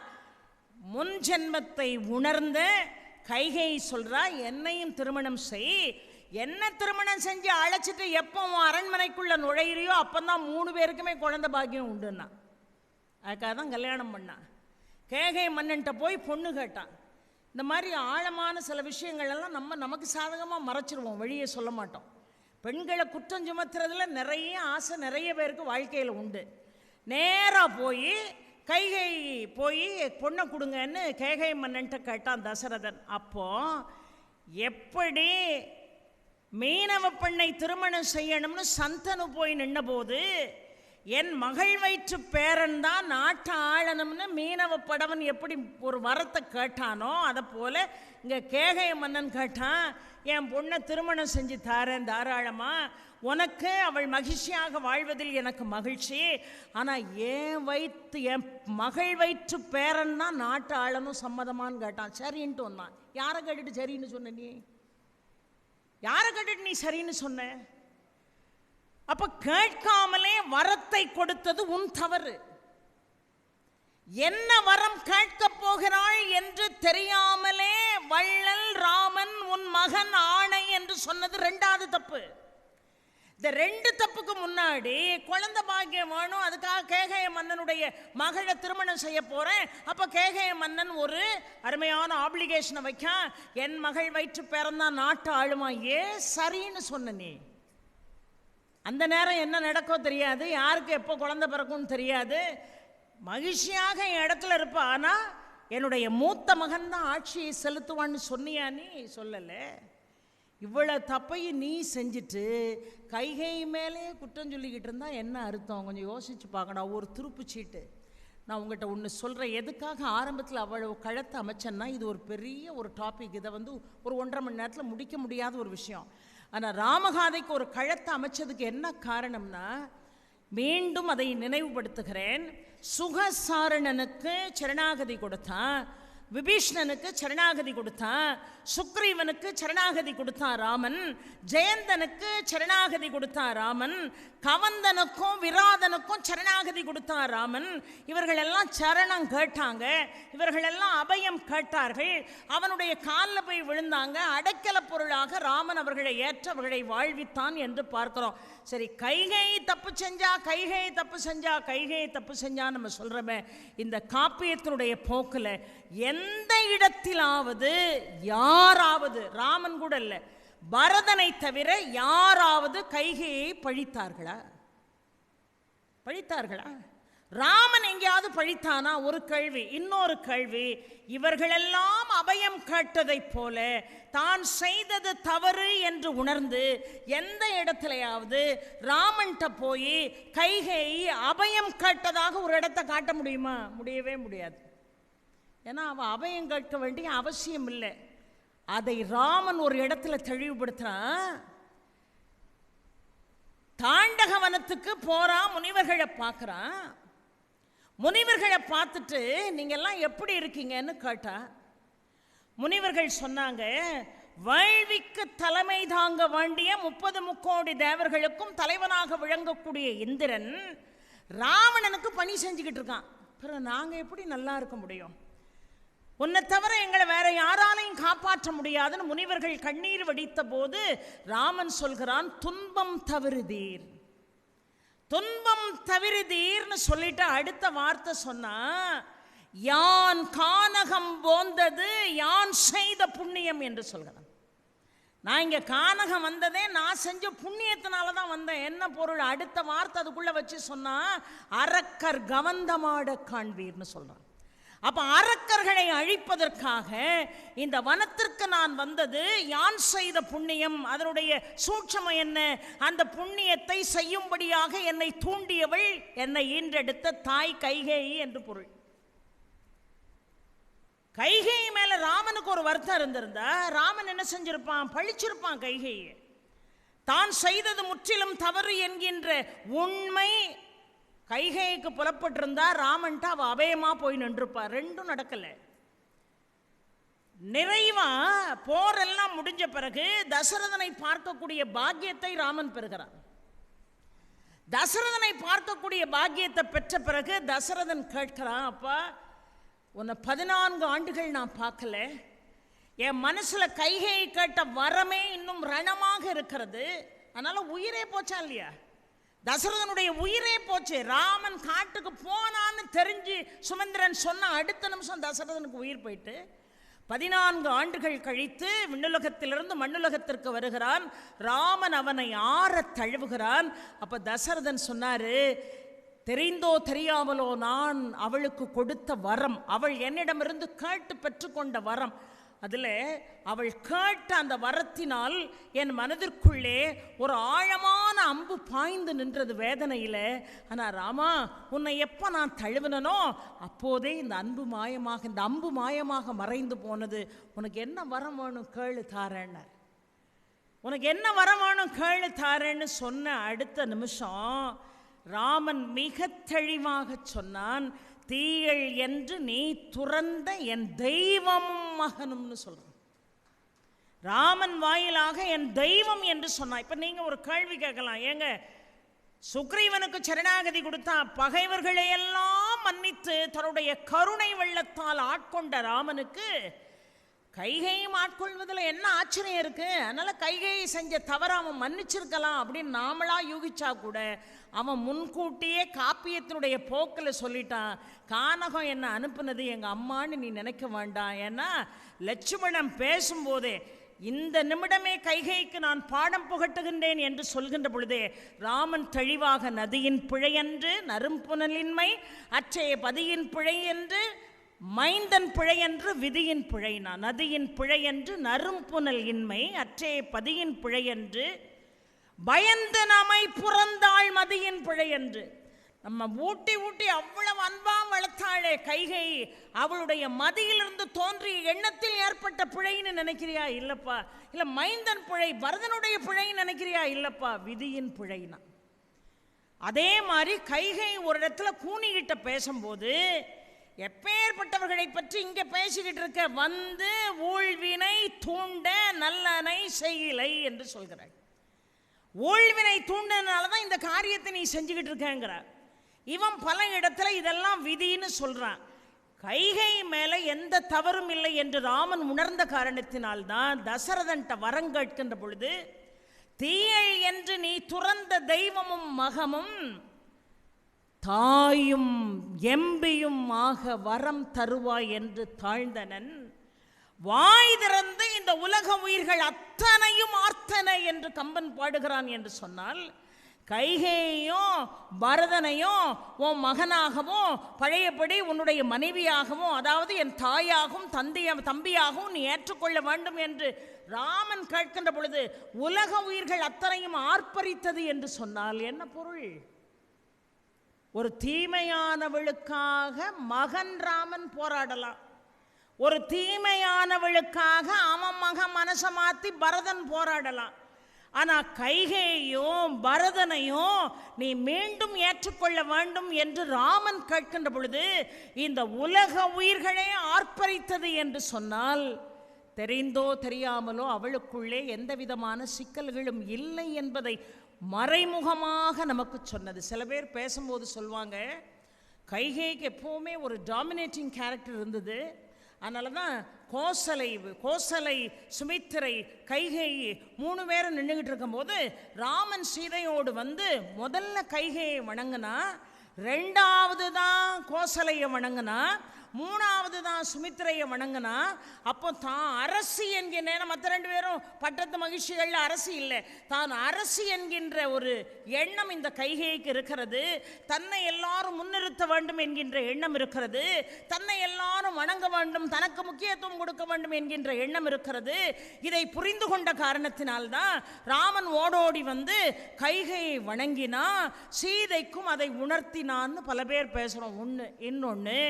[SPEAKER 1] முன் ஜென்மத்தை உணர்ந்த கைகை சொல்றா, என்னையும் திருமணம் செய். என்ன திருமணம் செஞ்சு அழைச்சிட்டு எப்போ அரண்மனைக்குள்ள நுழையிறியோ அப்பந்தான் 3 பேருக்குமே குழந்தை பாக்கியம் உண்டுன்னா. அதுக்காக தான் கல்யாணம் பண்ணான். கேகை மன்னன்ட்ட போய் பொண்ணு கேட்டான். இந்த மாதிரி ஆழமான சில விஷயங்கள் எல்லாம் நமக்கு சாதகமாக மறைச்சிருவோம், வெளியே சொல்ல மாட்டோம். பெண்களை குற்றம் சுமத்துறதுல நிறைய ஆசை நிறைய பேருக்கு வாழ்க்கையில் உண்டு. நேராக போய் கைகை போய் பொண்ணை கொடுங்கன்னு கேகை மன்னன்ட்ட கேட்டான் தசரதன். அப்போ எப்படி மீனவ பெண்ணை திருமணம் செய்யணும்னு சந்தனு போய் நின்ன போது என் மகள் வயிற்று பேரன் தான் நாட்டை ஆளணும்னு மீனவ படவன் எப்படி ஒரு வரத்தை கேட்டானோ அதை போல இங்கே கேகை மன்னன் கேட்டான், என் பொண்ணை திருமணம் செஞ்சு தாரேன் தாராளமா, உனக்கு அவள் மகிழ்ச்சியாக வாழ்வதில் எனக்கு மகிழ்ச்சி. ஆனால் என் மகள் வயிற்று பேரன் தான் நாட்டை ஆளணும் சம்மதமானு கேட்டான். சரின்ட்டு வந்தான். யாரை கேட்டுட்டு சரின்னு சொன்ன நீ? யாரை கேட்டுட்டு நீ சரின்னு சொன்ன? அப்ப கேட்காமலே வரத்தை கொடுத்தது உன் தவறு. என்ன வரம் கேட்க போகிறாள் என்று தெரியாமலே வள்ளல் ராமன் உன் மகன் ஆணை என்று சொன்னது 2வது தப்பு. இந்த 2 தப்புக்கு முன்னாடி குழந்தை பாக்கியம் வேணும், அதுக்காக கேகய மன்னனுடைய மகளை திருமணம் செய்ய போறேன். அப்ப கேகய மன்னன் ஒரு அருமையான ஆப்ளிகேஷனை வைக்க, என் மகள் வயிற்று பிறந்தான் நாட்டு ஆளுமா. சரின்னு சொன்ன நீ. அந்த நேரம் என்ன நடக்கோ தெரியாது, யாருக்கு எப்போ குழந்தை பிறக்கும்னு தெரியாது. மகிழ்ச்சியாக என் இடத்துல இருப்பா. ஆனால் என்னுடைய மூத்த மகன் தான் ஆட்சியை செலுத்துவான்னு சொன்னியா? நீ சொல்லலை. இவ்வளோ தப்பையும் நீ செஞ்சுட்டு கைகை மேலே குற்றம் சொல்லிக்கிட்டு இருந்தா என்ன அர்த்தம்? கொஞ்சம் யோசிச்சு பார்க்கணும். ஒரு துருப்பு சீட்டு. நான் உங்கள்கிட்ட ஒன்று சொல்கிறேன். எதுக்காக ஆரம்பத்தில் அவ்வளோ கழுத்தை அமைச்சேன்னா, இது ஒரு பெரிய ஒரு டாபிக். இதை ஒரு 1.5 மணி நேரத்தில் முடிக்க முடியாத ஒரு விஷயம். ஆனால் ராமகாதைக்கு ஒரு கழுத்தை அமைச்சதுக்கு என்ன காரணம்னா, மீண்டும் அதை நினைவுபடுத்துகிறேன். சுகசாரணனுக்கு சரணாகதி கொடுத்தான். விபீஷ்ணனுக்கு சரணாகதி கொடுத்தான், சுக்ரீவனுக்கு சரணாகதி கொடுத்தான் ராமன், ஜெயந்தனுக்கு சரணாகதி கொடுத்தான் ராமன், கவந்தனுக்கும் விராதனுக்கும் சரணாகதி கொடுத்தான் ராமன். இவர்கள் எல்லாம் சரணம் கேட்டாங்க, இவர்கள் எல்லாம் அபயம் கேட்டார்கள், அவனுடைய காலில் போய் விழுந்தாங்க. அடைக்கல பொருளாக ராமன் அவர்களை ஏற்ற அவர்களை வாழ்வித்தான் என்று பார்க்கிறோம். சரி, கைகேயி தப்பு செஞ்சா, கைகேயி தப்பு செஞ்சா, கைகேயி தப்பு செஞ்சா நம்ம சொல்றோமே, இந்த காப்பியத்தினுடைய போக்கில் எந்த இடத்திலாவது யாராவது, ராமன் கூட இல்லை, பரதனை தவிர யாராவது கைகேயை பழித்தார்களா? பழித்தார்களா? ராமன் எங்கேயாவது பழித்தானா? ஒரு கேள்வி. இன்னொரு கேள்வி, இவர்களெல்லாம் அபயம் கேட்டதைப் போல தான் செய்தது தவறு என்று உணர்ந்து எந்த இடத்துலையாவது ராமன்கிட்ட போய் கைகேயி அபயம் கேட்டதாக ஒரு இடத்தை காட்ட முடியுமா? முடியவே முடியாது. ஏன்னா அவன் அபயம் கேட்க வேண்டிய அவசியம் இல்லை. அதை ராமன் ஒரு இடத்துல தெளிவுபடுத்துறான். தாண்டகவனத்துக்கு போறான், முனிவர்களை பார்க்குறான். முனிவர்களை பார்த்துட்டு நீங்கள்லாம் எப்படி இருக்கீங்கன்னு கேட்டா, முனிவர்கள் சொன்னாங்க, வேள்விக்கு தலைமை தாங்க வேண்டிய 30 முக்கோடி தேவர்களுக்கும் தலைவனாக விளங்கக்கூடிய இந்திரன் ராவணனுக்கு பணி செஞ்சுக்கிட்டு இருக்கான். பிறகு நாங்கள் எப்படி நல்லா இருக்க முடியும்? உன்னை தவிர எங்களை வேற யாராலையும் காப்பாற்ற முடியாதுன்னு முனிவர்கள் கண்ணீர் வடித்த போது ராமன் சொல்கிறான், துன்பம் தவிருதீர், துன்பம் தவிருதீர்னு சொல்லிட்டு அடுத்த வார்த்தை சொன்னா, யான் கானகம் போந்தது யான் செய்த புண்ணியம் என்று சொல்கிறான். நான் இங்கே கானகம் வந்ததே நான் செஞ்ச புண்ணியத்தினால தான் வந்தேன். என்ன பொருள்? அடுத்த வார்த்தை அதுக்குள்ள வச்சு சொன்னா, அரக்கர் கவந்தமாட காண்பீர்னு சொல்றான். அப்ப அரக்கர்களை அழிப்பதற்காக இந்த வனத்திற்கு நான் வந்தது யான் செய்த புண்ணியம். அதனுடைய சூட்சமம் என்ன? அந்த புண்ணியத்தை செய்யும்படியாக என்னை தூண்டியவள் என்னை ஈன்றெடுத்த தாய் கைகேயி என்று பொருள். கைகேயி மேல ராமனுக்கு ஒரு வருத்தம் இருந்திருந்தா ராமன் என்ன செஞ்சிருப்பான்? பழிச்சிருப்பான் கைகேயை. தான் செய்தது முற்றிலும் தவறு என்கின்ற உண்மை கைகேயிக்கு புலப்பட்டிருந்தா ராமன்ட்டு அவ அபயமா போய் நின்றுப்பா. ரெண்டும் நடக்கல. நிறைவா போரெல்லாம் முடிஞ்ச பிறகு தசரதனை பார்க்கக்கூடிய பாக்கியத்தை ராமன் பெறுகிறான். தசரதனை பார்க்கக்கூடிய பாக்கியத்தை பெற்ற பிறகு தசரதன் கேட்கிறான், அப்பா உன்னை 14 ஆண்டுகள் நான் பார்க்கல, என் மனசுல கைகேயி கேட்ட வரமே இன்னும் ரணமாக இருக்கிறது, அதனால உயிரே போச்சா இல்லையா? தசரதனுடைய உயிரே போச்சு. ராமன் காட்டுக்கு போனான்னு தெரிஞ்சு சுமந்திரன் சொன்ன அடுத்த நிமிஷம் தசரதனுக்கு உயிர் போயிட்டு 14 ஆண்டுகள் கழித்து விண்ணுலகத்திலிருந்து மண்ணுலகத்திற்கு வருகிறான். ராமன் அவனை ஆற தழுவுகிறான். அப்ப தசரதன் சொன்னாரு, தெரிந்தோ தெரியாமலோ நான் அவளுக்கு கொடுத்த வரம், அவள் என்னிடமிருந்து கேட்டு பெற்றுக்கொண்ட வரம், அதில் அவள் கேட்ட அந்த வரத்தினால் என் மனதிற்குள்ளே ஒரு ஆழமான அம்பு பாய்ந்து நின்றது வேதனையில். ஆனால் ராமா, உன்னை எப்போ நான் தழுவினனோ அப்போதே இந்த அம்பு மாயமாக மறைந்து போனது. உனக்கு என்ன வரம் வேணும் கேளு தாரேன்னார். உனக்கு என்ன வரம் வேணும் கேளு தாரேன்னு சொன்ன அடுத்த நிமிஷம் ராமன் மிக தெளிவாக சொன்னான், தீயள் என்று நீ துறந்த என் தெய்வம் மகனும்னு சொல்றான். ராமன் வாயிலாக என் தெய்வம் என்று சொன்னான். இப்ப நீங்க ஒரு கேள்வி கேட்கலாம், ஏங்க சுக்ரீவனுக்கு சரணாகதி கொடுத்தா பகைவர்களையெல்லாம் மன்னித்து தன்னுடைய கருணை வெள்ளத்தால் ஆட்கொண்ட ராமனுக்கு கைகையும் ஆட்கொள்வதில் என்ன ஆச்சரியம் இருக்கு? அதனால கைகையை செஞ்ச தவறு அவன் மன்னிச்சிருக்கலாம் அப்படின்னு நாமளா யூகிச்சா கூட அவன் முன்கூட்டியே காப்பியத்தினுடைய போக்கில் சொல்லிட்டான், கானகம் என்ன அனுப்புனது எங்கள் அம்மான்னு நீ நினைக்க வேண்டாம். ஏன்னா லட்சுமணன் பேசும்போதே இந்த நிமிடமே கைகைக்கு நான் பாடம் புகட்டுகின்றேன் என்று சொல்கின்ற பொழுதே ராமன் தெளிவாக நதியின் பிழையன்று நறும்புனலின்மை அற்றைய பதியின் பிழை என்று மைந்தன் பிழையன்று விதியின் பிழைனா, நதியின் பிழையன்று நறும்புனல் இன்மை அற்றைய பதியின் பிழையன்று பயந்து நம்மை புறந்தாள் மதியின் பிழையன்று. நம்ம ஊட்டி அவ்வளவு அன்பா வளர்த்தாளே கைகை, அவளுடைய மதியிலிருந்து தோன்றிய எண்ணத்தில் ஏற்பட்ட பிழைன்னு நினைக்கிறியா? இல்லப்பா. இல்ல மைந்தன் பிழை பரதனுடைய பிழைன்னு நினைக்கிறியா? இல்லப்பா, விதியின் பிழைனா. அதே மாதிரி கைகை ஒரு இடத்துல கூனிகிட்ட பேசும்போது எப்பேற்பட்டவர்களை பற்றி இங்க பேசிக்கிட்டு இருக்க, வந்து ஊழ்வினை தூண்ட நல்லனை செய்யலை என்று சொல்கிறாள். ஊழ்வினை தூண்டனாலதான் இந்த காரியத்தை நீ செஞ்சுக்கிட்டு இருக்கேங்கிறார். இவன் பல இடத்துல இதெல்லாம் விதின்னு சொல்றான். கைகை மேல எந்த தவறும் இல்லை என்று ராமன் உணர்ந்த காரணத்தினால்தான் தசரதன்ட்ட வரம் கேட்கின்ற பொழுது, தீயள் என்று நீ துறந்த தெய்வமும் மகமும் தாயும் எம்பியும் ஆக வரம் தருவாய் என்று தாழ்ந்தனன். வாய் திறந்து இந்த உலக உயிர்கள் அத்தனையும் ஆர்த்தன என்று கம்பன் பாடுகிறான் என்று சொன்னால், கைகேயையும் பரதனையும் உன் மகனாகவும் பழையபடி உன்னுடைய மனைவியாகவும், அதாவது என் தாயாகவும் தம்பியாகவும் நீ ஏற்றுக்கொள்ள வேண்டும் என்று ராமன் கேட்கின்ற பொழுது உலக உயிர்கள் அத்தனையும் ஆர்ப்பரித்தது என்று சொன்னால் என்ன பொருள்? ஒரு தீமையானவளுக்காக மகன் ராமன் போராடலாம், ஒரு தீமையானவளுக்காக அவன் மகன் மனசை மாற்றி பரதன் போராடலாம். ஆனால் கைகேயும் பரதனையும் நீ மீண்டும் ஏற்றுக்கொள்ள வேண்டும் என்று ராமன் கேட்கின்ற பொழுது இந்த உலக உயிர்களே ஆர்ப்பரித்தது என்று சொன்னால், தெரிந்தோ தெரியாமலோ அவளுக்குள்ளே எந்த விதமான சிக்கல்களும் இல்லை என்பதை மறைமுகமாக நமக்கு சொன்னது. சில பேர் பேசும்போது சொல்லுவாங்க, கைகேய்க்கு எப்போவுமே ஒரு டாமினேட்டிங் கேரக்டர் இருந்தது, அதனால தான் கோசலை சுமித்திரை கைகேயி 3 பேரும் நின்றுகிட்டு இருக்கும்போது ராமன் சீதையோடு வந்து முதல்ல கைகேயை வணங்கினா, 2வது தான் கோசலையை வணங்கினா, 3வது தான் சுமித்திரையை வணங்கினா. அப்போ தான் அரசி என்கின்ற, மற்ற 2 பேரும் பட்டத்து மகிழ்ச்சிகள் அரசி இல்லை, தான் அரசி என்கின்ற ஒரு எண்ணம் இந்த கைகேயிக்கு இருக்கிறது. தன்னை எல்லாரும் முன்னிறுத்த வேண்டும் என்கின்ற எண்ணம் இருக்கிறது, தன்னை எல்லாரும் வணங்க வேண்டும், தனக்கு முக்கியத்துவம் கொடுக்க வேண்டும் என்கின்ற எண்ணம் இருக்கிறது. இதை புரிந்து கொண்ட காரணத்தினால்தான் ராமன் ஓடோடி வந்து கைகையை வணங்கினா, சீதைக்கும் அதை உணர்த்தினான்னு பல பேர் பேசுகிறோம். இன்னொன்று,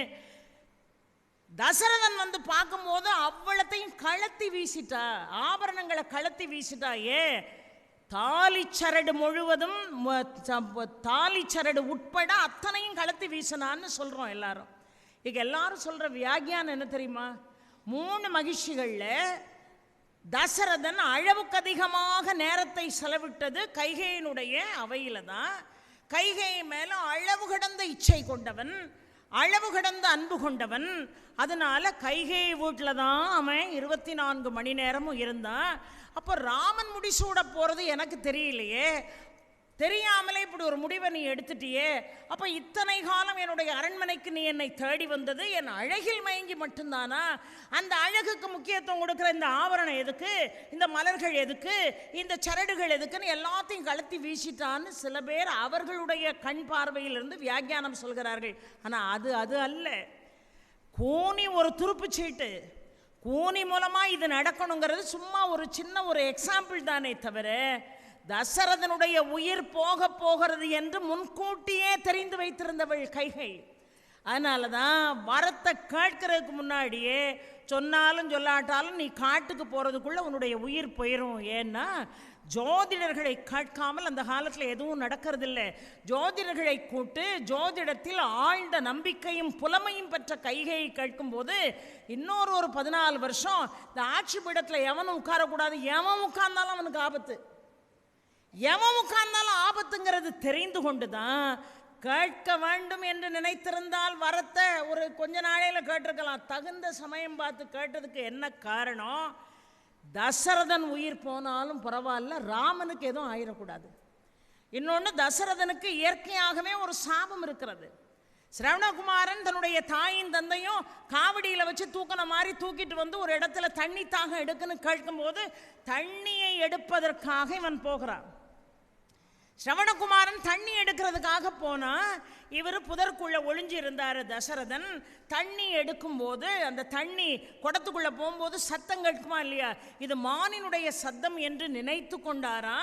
[SPEAKER 1] தசரதன் வந்து பார்க்கும்போது அவ்வளத்தையும் கலத்தி வீசிட்டா, ஆபரணங்களை கலத்தி வீசிட்டா. தாலிச்சரடு முழுவதும், தாலிச்சரடு உட்பட அத்தனையும் கலத்தி வீசினான்னு சொல்கிறோம் எல்லாரும். இங்கே எல்லாரும் சொல்கிற வியாகியானம் என்ன தெரியுமா? 3 மகிழ்ச்சிகளில் தசரதன் அளவுக்கு அதிகமாக நேரத்தை செலவிட்டது கைகையினுடைய அவையில் தான். கைகை மேலே அளவு கடந்த இச்சை கொண்டவன், அளவு கடந்த அன்பு கொண்டவன். அதனால கைகை வீட்டில் தான் அவன் 24 மணி நேரமும் இருந்தான். அப்போ ராமன் முடிசூட போகிறது எனக்கு தெரியலையே, தெரியாமலே இப்படி ஒரு முடிவை நீ எடுத்துட்டியே. அப்போ இத்தனை காலம் என்னுடைய அரண்மனைக்கு நீ என்னை தேடி வந்தது என் அழகில் மயங்கி மட்டும்தானா? அந்த அழகுக்கு முக்கியத்துவம் கொடுக்குற இந்த ஆவரணம் எதுக்கு, இந்த மலர்கள் எதுக்கு, இந்த சரடுகள் எதுக்குன்னு எல்லாத்தையும் கலத்தி வீசிட்டான்னு சில பேர் அவர்களுடைய கண் பார்வையிலிருந்து வியாக்கியானம் சொல்கிறார்கள். ஆனால் அது அல்ல. கூனி ஒரு துருப்பு சீட்டு, கூனி மூலமாக இது நடக்கணுங்கிறது சும்மா ஒரு சின்ன ஒரு எக்ஸாம்பிள் தானே தவிர, தசரதனுடைய உயிர் போகிறது என்று முன்கூட்டியே தெரிந்து வைத்திருந்தவள் கைகை. அதனால தான் வரத்தை கேட்கறதுக்கு முன்னாடியே சொன்னாலும் சொல்லாட்டாலும் நீ காட்டுக்கு போகிறதுக்குள்ளே உன்னுடைய உயிர் போயிடும். ஏன்னா ஜோதிடர்களை கேட்காமல் அந்த காலத்தில் எதுவும் நடக்கிறதில்லை. ஜோதிடர்களை கூட்டு ஜோதிடத்தில் ஆழ்ந்த நம்பிக்கையும் புலமையும் பெற்ற கைகையை கேட்கும்போது இன்னொரு 14 வருஷம் இந்த ஆட்சி பீடத்தில் எவனும் உட்காரக்கூடாது, எவன் உட்கார்ந்தாலும் அவனுக்கு ஆபத்து, எவன் உட்கார்ந்தாலும் ஆபத்துங்கிறது தெரிந்து கொண்டு தான் கேட்க வேண்டும் என்று நினைத்திருந்தால் வரத்தை ஒரு கொஞ்ச நாளையில் கேட்டிருக்கலாம். தகுந்த சமயம் பார்த்து கேட்டதுக்கு என்ன காரணம்? தசரதன் உயிர் போனாலும் பரவாயில்ல, ராமனுக்கு எதுவும் ஆயிடக்கூடாது. இன்னொன்று, தசரதனுக்கு இயற்கையாகவே ஒரு சாபம் இருக்கிறது. சிரவணகுமாரன் தன்னுடைய தாயின் தந்தையும் காவடியில் வச்சு தூக்கின மாதிரி தூக்கிட்டு வந்து ஒரு இடத்துல தண்ணி தாகம் எடுக்குன்னு கேட்கும்போது தண்ணியை எடுப்பதற்காக இவன் போகிறான். சிரவணகுமாரன் தண்ணி எடுக்கிறதுக்காக போனா, இவர் புதற்குள்ளே ஒளிஞ்சு இருந்தார் தசரதன். தண்ணி எடுக்கும்போது அந்த தண்ணி குடத்துக்குள்ளே போகும்போது சத்தம் கேட்குமா இல்லையா, இது மானினுடைய சத்தம் என்று நினைத்து கொண்டாரா.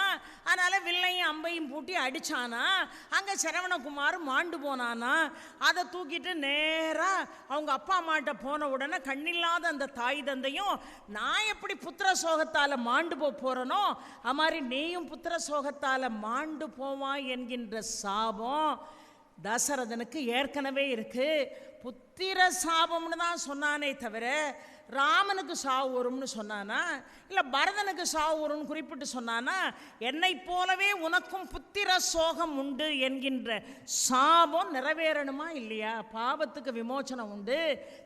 [SPEAKER 1] அதனால் வில்லையும் அம்பையும் பூட்டி அடித்தானா. அங்கே சிரவணகுமார் மாண்டு போனானா. அதை தூக்கிட்டு நேராக அவங்க அப்பா அம்மாட்ட போன உடனே கண்ணில்லாத அந்த தாய் தந்தையும், நான் எப்படி புத்திர சோகத்தால் மாண்டு போகிறனோ அது மாதிரி நீயும் புத்திர சோகத்தால் மாண்டு போவாய் என்கின்ற சாபம் தசரதனுக்கு ஏற்கனவே இருக்கு. புத்திர சாபம்னு தான் சொன்னானே தவிர ராமனுக்கு சாவு வரும்னு சொன்னானா, இல்லை பரதனுக்கு சாவு வரும்னு குறிப்பிட்டு சொன்னானா? என்னை போலவே உனக்கும் புத்திர சோகம் உண்டு என்கின்ற சாபம் நிறைவேறணுமா இல்லையா? பாவத்துக்கு விமோச்சனம் உண்டு,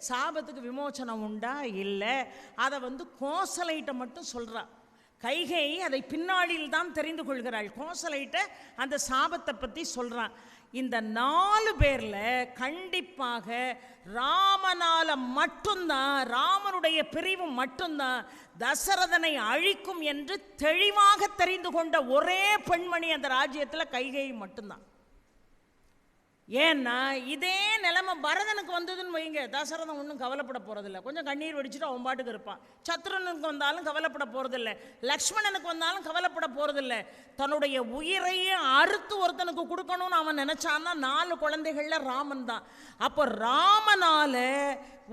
[SPEAKER 1] சாபத்துக்கு விமோச்சனம் உண்டா? இல்லை. அதை கோசலைட்ட மட்டும் சொல்றா. கைகை அதை பின்னாளில் தான் தெரிந்து கொள்கிறாள். கோசலைட்ட அந்த சாபத்தை பற்றி சொல்றான். இந்த 4 பேர்ல கண்டிப்பாக ராமனால மட்டும்தான், ராமனுடைய பிரிவு மட்டும்தான் தசரதனை அழிக்கும் என்று தெளிவாக தெரிந்து கொண்ட ஒரே பெண்மணி அந்த ராஜ்யத்தில் கைகை மட்டும்தான். ஏன்னா இதே நிலைமை பரதனுக்கு வந்ததுன்னு வைங்க, தசரதன் ஒன்றும் கவலைப்பட போகிறதில்ல. கொஞ்சம் கண்ணீர் வடிச்சுட்டு அவன் பாட்டுக்கு இருப்பான். சத்ருனுக்கு வந்தாலும் கவலைப்பட போகிறதில்ல, லக்ஷ்மணனுக்கு வந்தாலும் கவலைப்பட போகிறதில்ல. தன்னுடைய உயிரையே அறுத்து ஒருத்தனுக்கு கொடுக்கணும்னு அவன் நினச்சான்னா 4 குழந்தைகளில் ராமன் தான். அப்போ ராமனால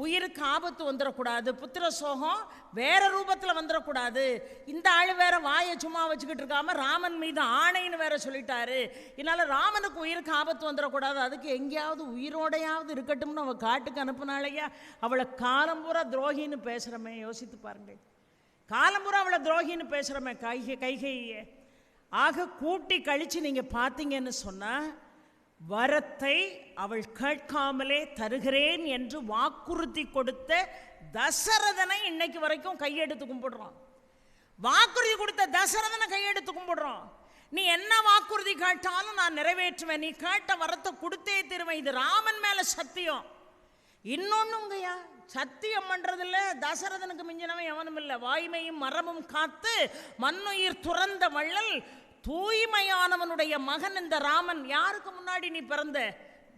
[SPEAKER 1] உயிருக்கு ஆபத்து வந்துடக்கூடாது, புத்திர சோகம் வேற ரூபத்தில் வந்துடக்கூடாது. இந்த ஆள் வேற வாயை சும்மா வச்சுக்கிட்டு இருக்காம ராமன் மீது ஆணைன்னு வேற சொல்லிட்டாரு. இதனால ராமனுக்கு உயிருக்கு ஆபத்து வந்துடக்கூடாது, அதுக்கு எங்கேயாவது உயிரோடையாவது இருக்கட்டும்னு அவள் காட்டுக்கு அனுப்புனாலையா? அவளை காலம்பூரா துரோகின்னு பேசுகிறமே, யோசித்து பாருங்கள். காலம்பூரா அவளை துரோகின்னு பேசுகிறோமே கைகையே. ஆக கூட்டி கழித்து நீங்கள் பார்த்தீங்கன்னு சொன்னால், வரத்தை அவள் கேட்காமலே தருகிறேன் என்று வாக்குறுதி கொடுத்த தசரதனை இன்னைக்கு வரைக்கும் கையெடுத்து கும்பிடுறோம். வாக்குறுதி கொடுத்த தசரதனை கையெடுத்து கும்பிடுறோம். நீ என்ன வாக்குறுதி கேட்டாலும் நான் நிறைவேற்றுவேன், நீ கேட்ட வரத்தை கொடுத்தே தருவேன், இது ராமன் மேல சத்தியம். இன்னொன்னுங்கய்யா, சத்தியம் பண்றதில்ல தசரதனுக்கு மிஞ்சினவன் எவனும் இல்லை. வாய்மையும் மரமும் காத்து மண்ணுயிர் துறந்த வள்ளல் தூய்மையானவனுடைய மகன் இந்த ராமன். யாருக்கு முன்னாடி நீ பிறந்த?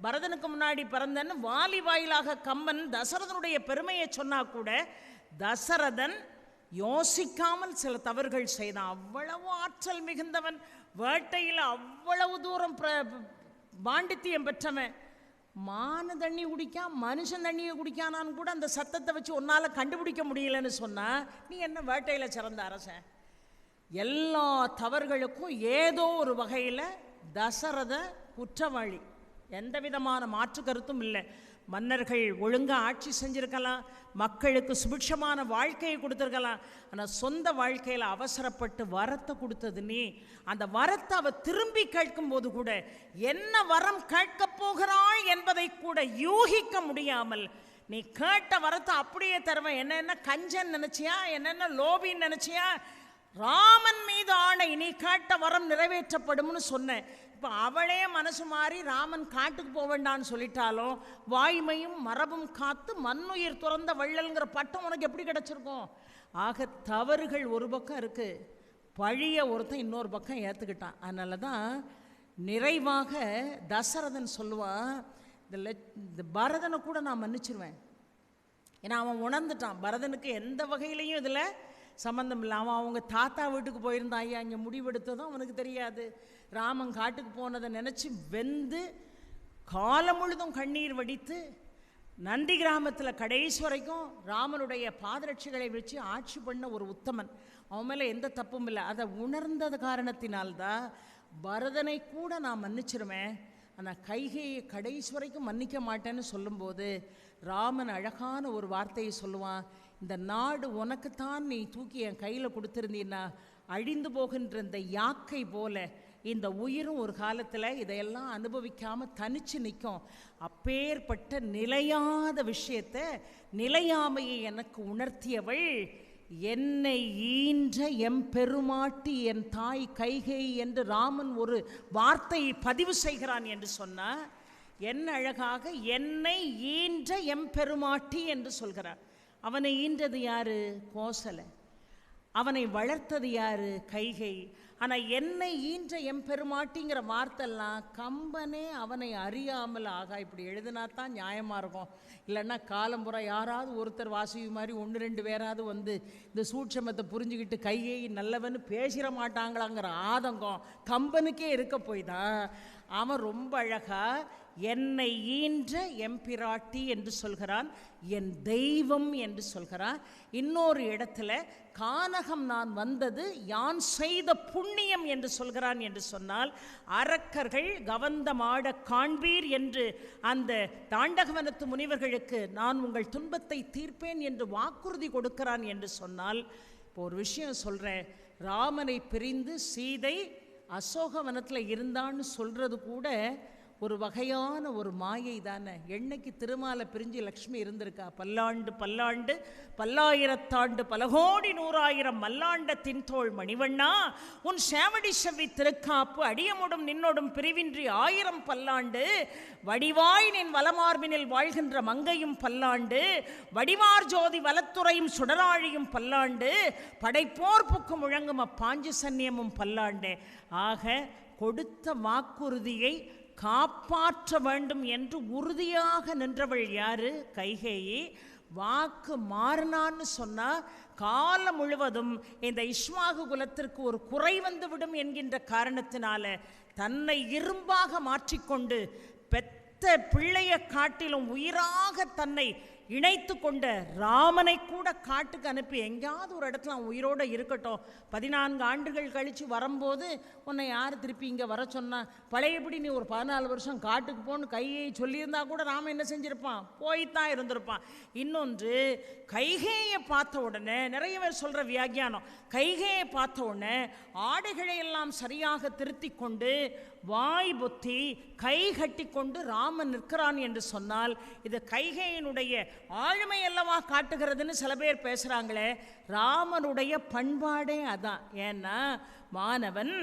[SPEAKER 1] பரதனுக்கு முன்னாடி பிறந்தன்னு வாலி வாயிலாக கம்பன் தசரதனுடைய பெருமையை சொன்னா கூட தசரதன் யோசிக்காமல் சில தவறுகள் செய்தான். அவ்வளவு ஆற்றல் மிகுந்தவன், வேட்டையில் அவ்வளவு தூரம் பாண்டித்தியம் பெற்றவன். மான தண்ணி குடிக்கா, மனுஷன் தண்ணியை குடிக்கானான்னு கூட அந்த சத்தத்தை வச்சு உன்னால கண்டுபிடிக்க முடியலன்னு சொன்னா நீ என்ன வேட்டையில் சிறந்த அரசன்? எல்லா தவறுகளுக்கும் ஏதோ ஒரு வகையில் தசரத குற்றவாளி, எந்த விதமான மாற்று கருத்தும் இல்லை. மன்னர்கள் ஒழுங்காக ஆட்சி செஞ்சுருக்கலாம், மக்களுக்கு சுபிட்சமான வாழ்க்கையை கொடுத்துருக்கலாம். ஆனால் சொந்த வாழ்க்கையில் அவசரப்பட்டு வரத்தை கொடுத்தது நீ. அந்த வரத்தை அவ திரும்பி கேட்கும்போது கூட என்ன வரம் கேட்கப் போகிறாள் என்பதை கூட யூகிக்க முடியாமல் நீ கேட்ட வரத்தை அப்படியே தருவேன். என்னென்ன கஞ்சன் நினைச்சியா, என்னென்ன லோபின்னு நினைச்சியா? ராமன் மீது ஆணை, நீ கேட்ட வரம் நிறைவேற்றப்படும்னு சொன்னேன். இப்போ அவளே மனசு மாறி ராமன் காட்டுக்கு போக வேண்டான்னு சொல்லிட்டாலும் வாய்மையும் மரபும் காத்து மண்ணுயிர் துறந்த வள்ளல்ங்கிற பட்டம் உனக்கு எப்படி கிடைச்சிருக்கும்? ஆக தவறுகள் ஒரு பக்கம் இருக்கு, பழிய ஒருத்தன் இன்னொரு பக்கம் ஏற்றுக்கிட்டான். அதனால தான் நிறைவாக தசரதன் சொல்லுவான், இந்த பரதனை கூட நான் மன்னிச்சிருவேன். ஏன்னா அவன் உணர்ந்துட்டான் பரதனுக்கு எந்த வகையிலையும் இதில் சம்மந்தம் இல்லை. அவன் அவங்க தாத்தா வீட்டுக்கு போயிருந்தான், ஐயா இங்கே முடிவெடுத்ததும் அவனுக்கு தெரியாது. ராமன் காட்டுக்கு போனதை நினச்சி வெந்து காலம் முழுதும் கண்ணீர் வடித்து நந்தி கிராமத்தில் கடைசி வரைக்கும் ராமனுடைய பாதரட்சிகளை வச்சு ஆட்சி பண்ண ஒரு உத்தமன். அவன் மேலே எந்த தப்பும் இல்லை. அதை உணர்ந்தது காரணத்தினால்தான் பரதனை கூட நான் மன்னிச்சிருவேன், ஆனால் கைகையை கடைசி வரைக்கும் மன்னிக்க மாட்டேன்னு சொல்லும்போது ராமன் அழகான ஒரு வார்த்தையை சொல்லுவான், இந்த நாடு உனக்குத்தான் நீ தூக்கி என் கையில் கொடுத்துருந்தீன்னா அழிந்து போகின்ற இந்த யாக்கை போல இந்த உயிரும் ஒரு காலத்தில் இதையெல்லாம் அனுபவிக்காமல் தனிச்சு நிற்கும். அப்பேற்பட்ட நிலையாத விஷயத்தை, நிலையாமையை எனக்கு உணர்த்தியவள் என்னை ஈன்ற எம்பெருமாட்டி என் தாய் கைகை என்று ராமன் ஒரு வார்த்தையை பதிவு செய்கிறான் என்று சொன்னார். என்ன அழகாக என்னை ஈன்ற எம்பெருமாட்டி என்று சொல்கிறார். அவனை ஈன்றது யாரு? கோசலை. அவனை வளர்த்தது யாரு? கைகை. ஆனால் என்னை ஈன்ற எம்பெருமாட்டிங்கிற வார்த்தைலாம் கம்பனே அவனை அறியாமல் ஆகா இப்படி எழுதினா தான் நியாயமாக இருக்கும். இல்லைன்னா காலம்புற யாராவது ஒருத்தர் வாசிவு மாதிரி 1-2 பேராவது வந்து இந்த சூட்சமத்தை புரிஞ்சுக்கிட்டு கையை நல்லவன்னு பேசிட மாட்டாங்களாங்கிற ஆதங்கம் கம்பனுக்கே இருக்க போய் தான் அவன் ரொம்ப அழகா என்னை ஈன்ற எம்பிராட்டி என்று சொல்கிறான், என் தெய்வம் என்று சொல்கிறான். இன்னொரு இடத்துல கானகம் நான் வந்தது யான் செய்த புண்ணியம் என்று சொல்கிறான். என்று சொன்னால் அரக்கர்கள் கவந்தமாட காண்பீர் என்று அந்த தாண்டகவனத்து முனிவர்களுக்கு நான் உங்கள் துன்பத்தை தீர்ப்பேன் என்று வாக்குறுதி கொடுக்கிறான். என்று சொன்னால் இப்போ ஒரு விஷயம் சொல்கிறேன், ராமனை பிரிந்து சீதை அசோகவனத்தில் இருந்தான்னு சொல்கிறது கூட ஒரு வகையான ஒரு மாயை தானே. என்னைக்கு திருமாலை பிரிஞ்சு லக்ஷ்மி இருந்திருக்கா? பல்லாண்டு பல்லாண்டு பல்லாயிரத்தாண்டு பல கோடி நூறாயிரம் மல்லாண்ட தின்தோள் மணிவண்ணா உன் சேவடி செவ்வி திருக்காப்பு அடியமுடும் நின்னோடும் பிரிவின்றி 1000 பல்லாண்டு வடிவாய் நின் வலமார்பினில் வாழ்கின்ற மங்கையும் பல்லாண்டு வடிவார் ஜோதி வலத்துறையும் சுடராழியும் பல்லாண்டு படைப்போர் புக்கு முழங்கும் அப்பாஞ்சு சன்னியமும் பல்லாண்டு. ஆக கொடுத்த வாக்குறுதியை காப்பாற்ற வேண்டும் என்று உறுதியாக நின்றவள் யாரு? கைகேயி. வாக்கு மாறினான்னு சொன்னா காலம் முழுவதும் இந்த இஷ்வாகு குலத்திற்கு ஒரு குறை வந்துவிடும் என்கின்ற காரணத்தினால தன்னை இரும்பாக மாற்றிக்கொண்டு பெத்த பிள்ளைய காட்டிலும் உயிராக தன்னை இணைத்து கொண்ட ராமனை கூட காட்டுக்கு அனுப்பி எங்கேயாவது ஒரு இடத்துல அவன் உயிரோடு இருக்கட்டும், 14 ஆண்டுகள் கழித்து வரும்போது உன்னை யார் திருப்பி இங்கே வர சொன்னா? பழையபடி நீ ஒரு 14 வருஷம் காட்டுக்கு போன்னு கையை சொல்லியிருந்தா கூட ராமன் என்ன செஞ்சிருப்பான்? போய்த்தான் இருந்திருப்பான். இன்னொன்று, கைகேயை பார்த்த உடனே நிறைய பேர் சொல்கிற வியாக்கியானம், கைகேயை பார்த்த உடனே ஆடைகளை எல்லாம் சரியாக திருத்தி கொண்டு வாய் பொத்தி கை கட்டி கொண்டு ராமன் நிற்கிறான் என்று சொன்னால் இது கைகேயினுடைய ஆளுமை அல்லவா காட்டுகிறதுன்னு சில பேர் பேசுகிறாங்களே. ராமனுடைய பண்பாடே அதான். ஏன்னா மானவன்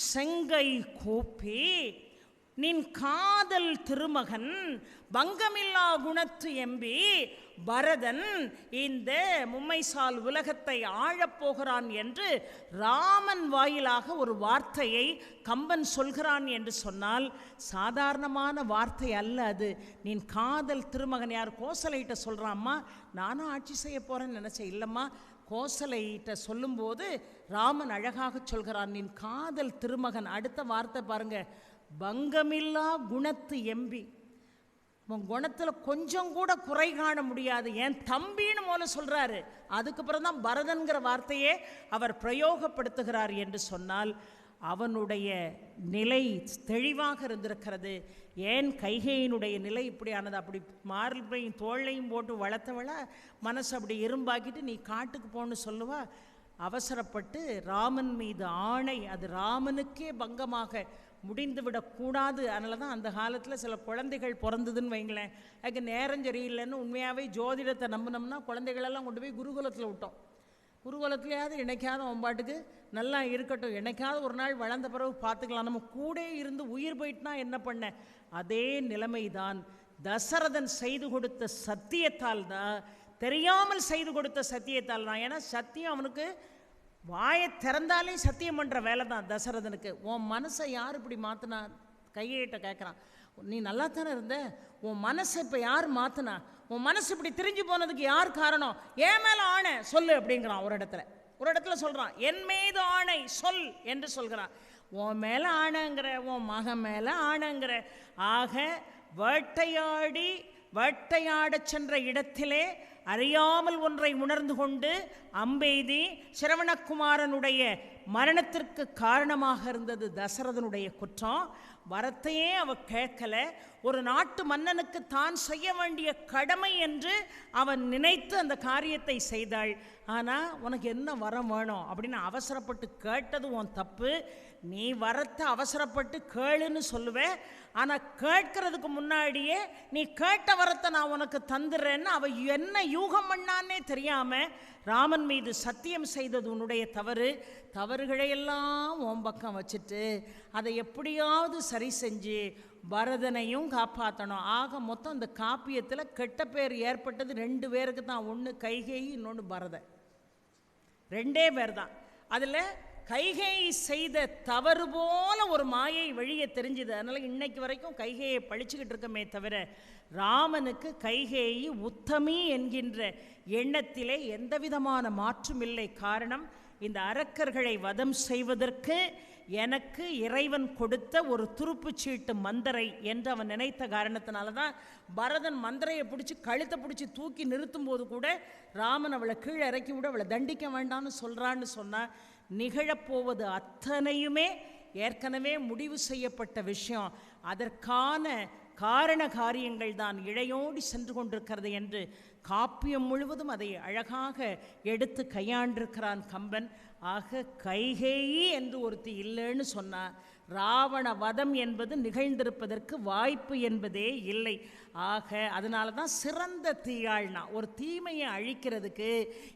[SPEAKER 1] செங்கை கூப்பி நின் காதல் திருமகன் பங்கமில்லா குணத்து எம்பி பரதன் இந்த மும்மைசால் உலகத்தை ஆழப்போகிறான் என்று ராமன் வாயிலாக ஒரு வார்த்தையை கம்பன் சொல்கிறான் என்று சொன்னால் சாதாரணமான வார்த்தை அல்ல அது. நின் காதல் திருமகன் யார்? கோசலையிட்ட சொல்கிறாம்மா, நானும் ஆட்சி செய்ய போகிறேன்னு நினச்சேன். இல்லைம்மா, கோசலையிட்ட சொல்லும்போது ராமன் அழகாக சொல்கிறான், நின் காதல் திருமகன். அடுத்த வார்த்தை பாருங்க, பங்கமில்லா குணத்து எம்பி. உன் குணத்தில் கொஞ்சம் கூட குறை காண முடியாது, என் தம்பின்னு மூலம் சொல்கிறாரு. அதுக்கப்புறம் தான் பரதன்கிற வார்த்தையே அவர் பிரயோகப்படுத்துகிறார் என்று சொன்னால் அவனுடைய நிலை தெளிவாக இருந்திருக்கிறது. ஏன் கைகேயினுடைய நிலை இப்படியானது? அப்படி மார்பையும் தோளையும் போட்டு வளர்த்தவள மனசு அப்படி இரும்பாக்கிட்டு நீ காட்டுக்கு போன்னு சொல்லுவா. அவசரப்பட்டு ராமன் மீது ஆணை, அது ராமனுக்கே பங்கமாக முடிந்துவிடக்கூடாது. அதனால தான் அந்த காலத்தில் சில குழந்தைகள் பிறந்ததுன்னு வைங்களேன், அதுக்கு நேரம் சரியில்லைன்னு உண்மையாகவே ஜோதிடத்தை நம்பினோம்னா குழந்தைகளெல்லாம் கொண்டு போய் குருகுலத்தில் விட்டோம். குருகுலத்துலையாவது என்னைக்காவது ஒம்பாட்டுக்கு நல்லா இருக்கட்டும், என்னைக்காவது ஒரு நாள் வளர்ந்த பிறகு பார்த்துக்கலாம், நம்ம கூட இருந்து உயிர் போயிட்டுனா என்ன பண்ண? அதே நிலைமைதான் தசரதன் செய்து கொடுத்த சத்தியத்தால் தான், தெரியாமல் செய்து கொடுத்த சத்தியத்தால் தான். ஏன்னா சத்தியம் அவனுக்கு வாயை திறந்தாலே சத்தியம் பண்ணுற வேலை தான் தசரதனுக்கு. உன் மனசை யார் இப்படி மாற்றினா? கையிட்ட கேட்குறான், நீ நல்லா தானே இருந்த, உன் மனசை இப்போ யார் மாற்றினா? உன் மனசு இப்படி திரிஞ்சு போனதுக்கு யார் காரணம்? என் மேலே ஆணை சொல்லு அப்படிங்கிறான். ஒரு இடத்துல சொல்கிறான், என் மீது ஆணை சொல் என்று சொல்கிறான். உன் மேலே ஆணைங்கிற, உன் மகன் மேலே ஆணைங்கிற. ஆக வேட்டையாடச் சென்ற இடத்திலே அறியாமல் ஒன்றை உணர்ந்து கொண்டு அம்பெய்தி சிரவணகுமாரனுடைய மரணத்திற்கு காரணமாக இருந்தது தசரதனுடைய குற்றம். வரத்தையே அவ கேட்கல. ஒரு நாட்டு மன்னனுக்கு தான் செய்ய வேண்டிய கடமை என்று அவன் நினைத்து அந்த காரியத்தை செய்தாள். ஆனால் உனக்கு என்ன வரம் வேணும் அப்படின்னு அவசரப்பட்டு கேட்டது உன் தப்பு. நீ வரத்தை அவசரப்பட்டு கேளுன்னு சொல்லுவேன், ஆனால் கேட்கறதுக்கு முன்னாடியே நீ கேட்ட வரத்தை நான் உனக்கு தந்துடுறேன்னு அவ என்ன யூகம் பண்ணான்னே தெரியாம ராமன் மீது சத்தியம் செய்தது உன்னுடைய தவறுகளையெல்லாம் உன் பக்கம் வச்சுட்டு அதை எப்படியாவது சரி செஞ்சு பரதனையும் காப்பாற்றணும். ஆக மொத்தம் இந்த காப்பியத்தில் கெட்ட பேர் ஏற்பட்டது 2 பேருக்கு தான். ஒன்று கைகேயி, இன்னொன்று பரதன். 2 பேர் தான். அதில் கைகேயி செய்த தவறு போல ஒரு மாயை வெளியே தெரிஞ்சுது. அதனால் இன்னைக்கு வரைக்கும் கைகேயை பழிச்சுக்கிட்டு இருக்கமே தவிர ராமனுக்கு கைகேயி உத்தமி என்கின்ற எண்ணத்திலே எந்த விதமான மாற்றும் இல்லை. காரணம், இந்த அரக்கர்களை வதம் செய்வதற்கு எனக்கு இறைவன் கொடுத்த ஒரு துருப்புச்சீட்டு மந்தரை என்று அவன் நினைத்த காரணத்தினால தான் பரதன் மந்தரையை பிடிச்சி கழுத்தை பிடிச்சி தூக்கி நிறுத்தும் போது கூட ராமன் அவளை கீழே இறக்கி விட அவளை தண்டிக்க வேண்டாம்னு சொல்கிறான்னு சொன்னால் நிகழப்போவது அத்தனையுமே ஏற்கனவே முடிவு செய்யப்பட்ட விஷயம். அதற்கான காரண காரியங்கள் தான் இழையோடி சென்று கொண்டிருக்கிறது என்று காப்பியம் முழுவதும் அதை அழகாக எடுத்து கையாண்டிருக்கிறான் கம்பன். ஆக கைகேயி என்று ஒருத்தி இல்லைன்னு சொன்னார். ராவண வதம் என்பது நிகழ்ந்திருப்பதற்கு வாய்ப்பு என்பதே இல்லை. ஆக அதனால தான் சிறந்த தீயாள்னா ஒரு தீமையை அழிக்கிறதுக்கு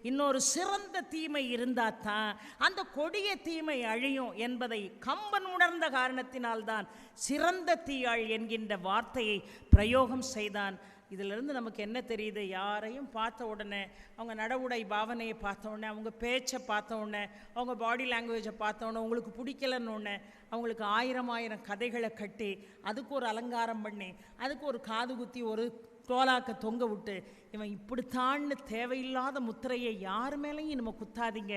[SPEAKER 1] இன்னொரு சிறந்த தீமை இருந்தால் தான் அந்த கொடிய தீமை அழியும் என்பதை கம்பன் உணர்ந்த காரணத்தினால்தான் சிறந்த தீயாள் என்கின்ற வார்த்தையை பிரயோகம் செய்தான். இதிலிருந்து நமக்கு என்ன தெரியுது? யாரையும் பார்த்த உடனே, அவங்க நடவுடை பாவனையை பார்த்த உடனே, அவங்க பேச்சை பார்த்த உடனே, அவங்க பாடி லாங்குவேஜை பார்த்த உடனே உங்களுக்கு பிடிக்கலன்னு ஒன்று அவங்களுக்கு ஆயிரம் கதைகளை கட்டி அதுக்கு ஒரு அலங்காரம் பண்ணி அதுக்கு ஒரு காது குத்தி ஒரு தோலாக்க தொங்க விட்டு இவன் இப்படித்தான்னு தேவையில்லாத முத்திரையை யார் மேலேயும் நம்ம குத்தாதீங்க.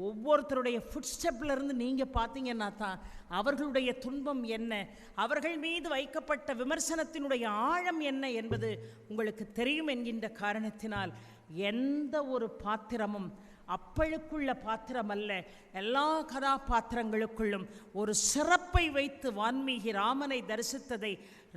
[SPEAKER 1] ஒவ்வொருத்தருடைய ஃபுட்ஸ்டெப்லேருந்து நீங்கள் பார்த்தீங்கன்னா தான் அவர்களுடைய துன்பம் என்ன, அவர்கள் மீது வைக்கப்பட்ட விமர்சனத்தினுடைய ஆழம் என்ன என்பது உங்களுக்கு தெரியும் என்கின்ற காரணத்தினால் எந்த ஒரு பாத்திரமும் அப்பழுக்குள்ள பாத்திரம் அல்ல. எல்லா கதாபாத்திரங்களுக்குள்ளும் ஒரு சிறப்பை வைத்து வான்மீகி ராமனை தரிசித்ததை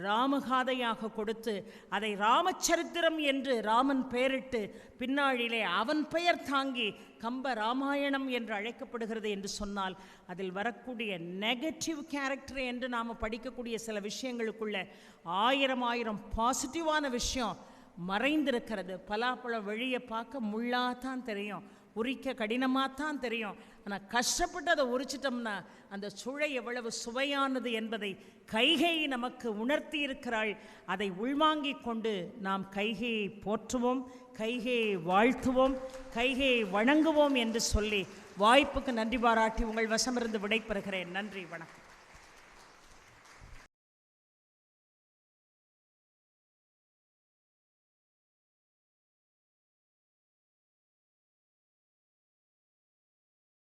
[SPEAKER 1] ராமகாதையாக கொடுத்து அதை ராமச்சரித்திரம் என்று ராமன் பெயரிட்டு பின்னாளிலே அவன் பெயர் தாங்கி கம்ப ராமாயணம் என்று அழைக்கப்படுகிறது என்று சொன்னால் அதில் வரக்கூடிய நெகட்டிவ் கேரக்டர் என்று நாம் படிக்கக்கூடிய சில விஷயங்களுக்குள்ள ஆயிரம் பாசிட்டிவான விஷயம் மறைந்திருக்கிறது. பலாப்பழம் வெளியே பார்க்க முள்ளாதான் தெரியும், உரிக்க கடினமாகத்தான் தெரியும். ஆனால் கஷ்டப்பட்டு அதை உரிச்சிட்டோம்னா அந்த சுளை எவ்வளவு சுவையானது என்பதை கைகேயி நமக்கு உணர்த்தி இருக்கிறாள். அதை உள்வாங்கிக் கொண்டு நாம் கைகேயை போற்றுவோம், கைகேயை வாழ்த்துவோம், கைகேயை வணங்குவோம் என்று சொல்லி வாய்ப்புக்கு நன்றி பாராட்டி உங்கள் வசமிருந்து விடைபெறுகிறேன். நன்றி, வணக்கம்.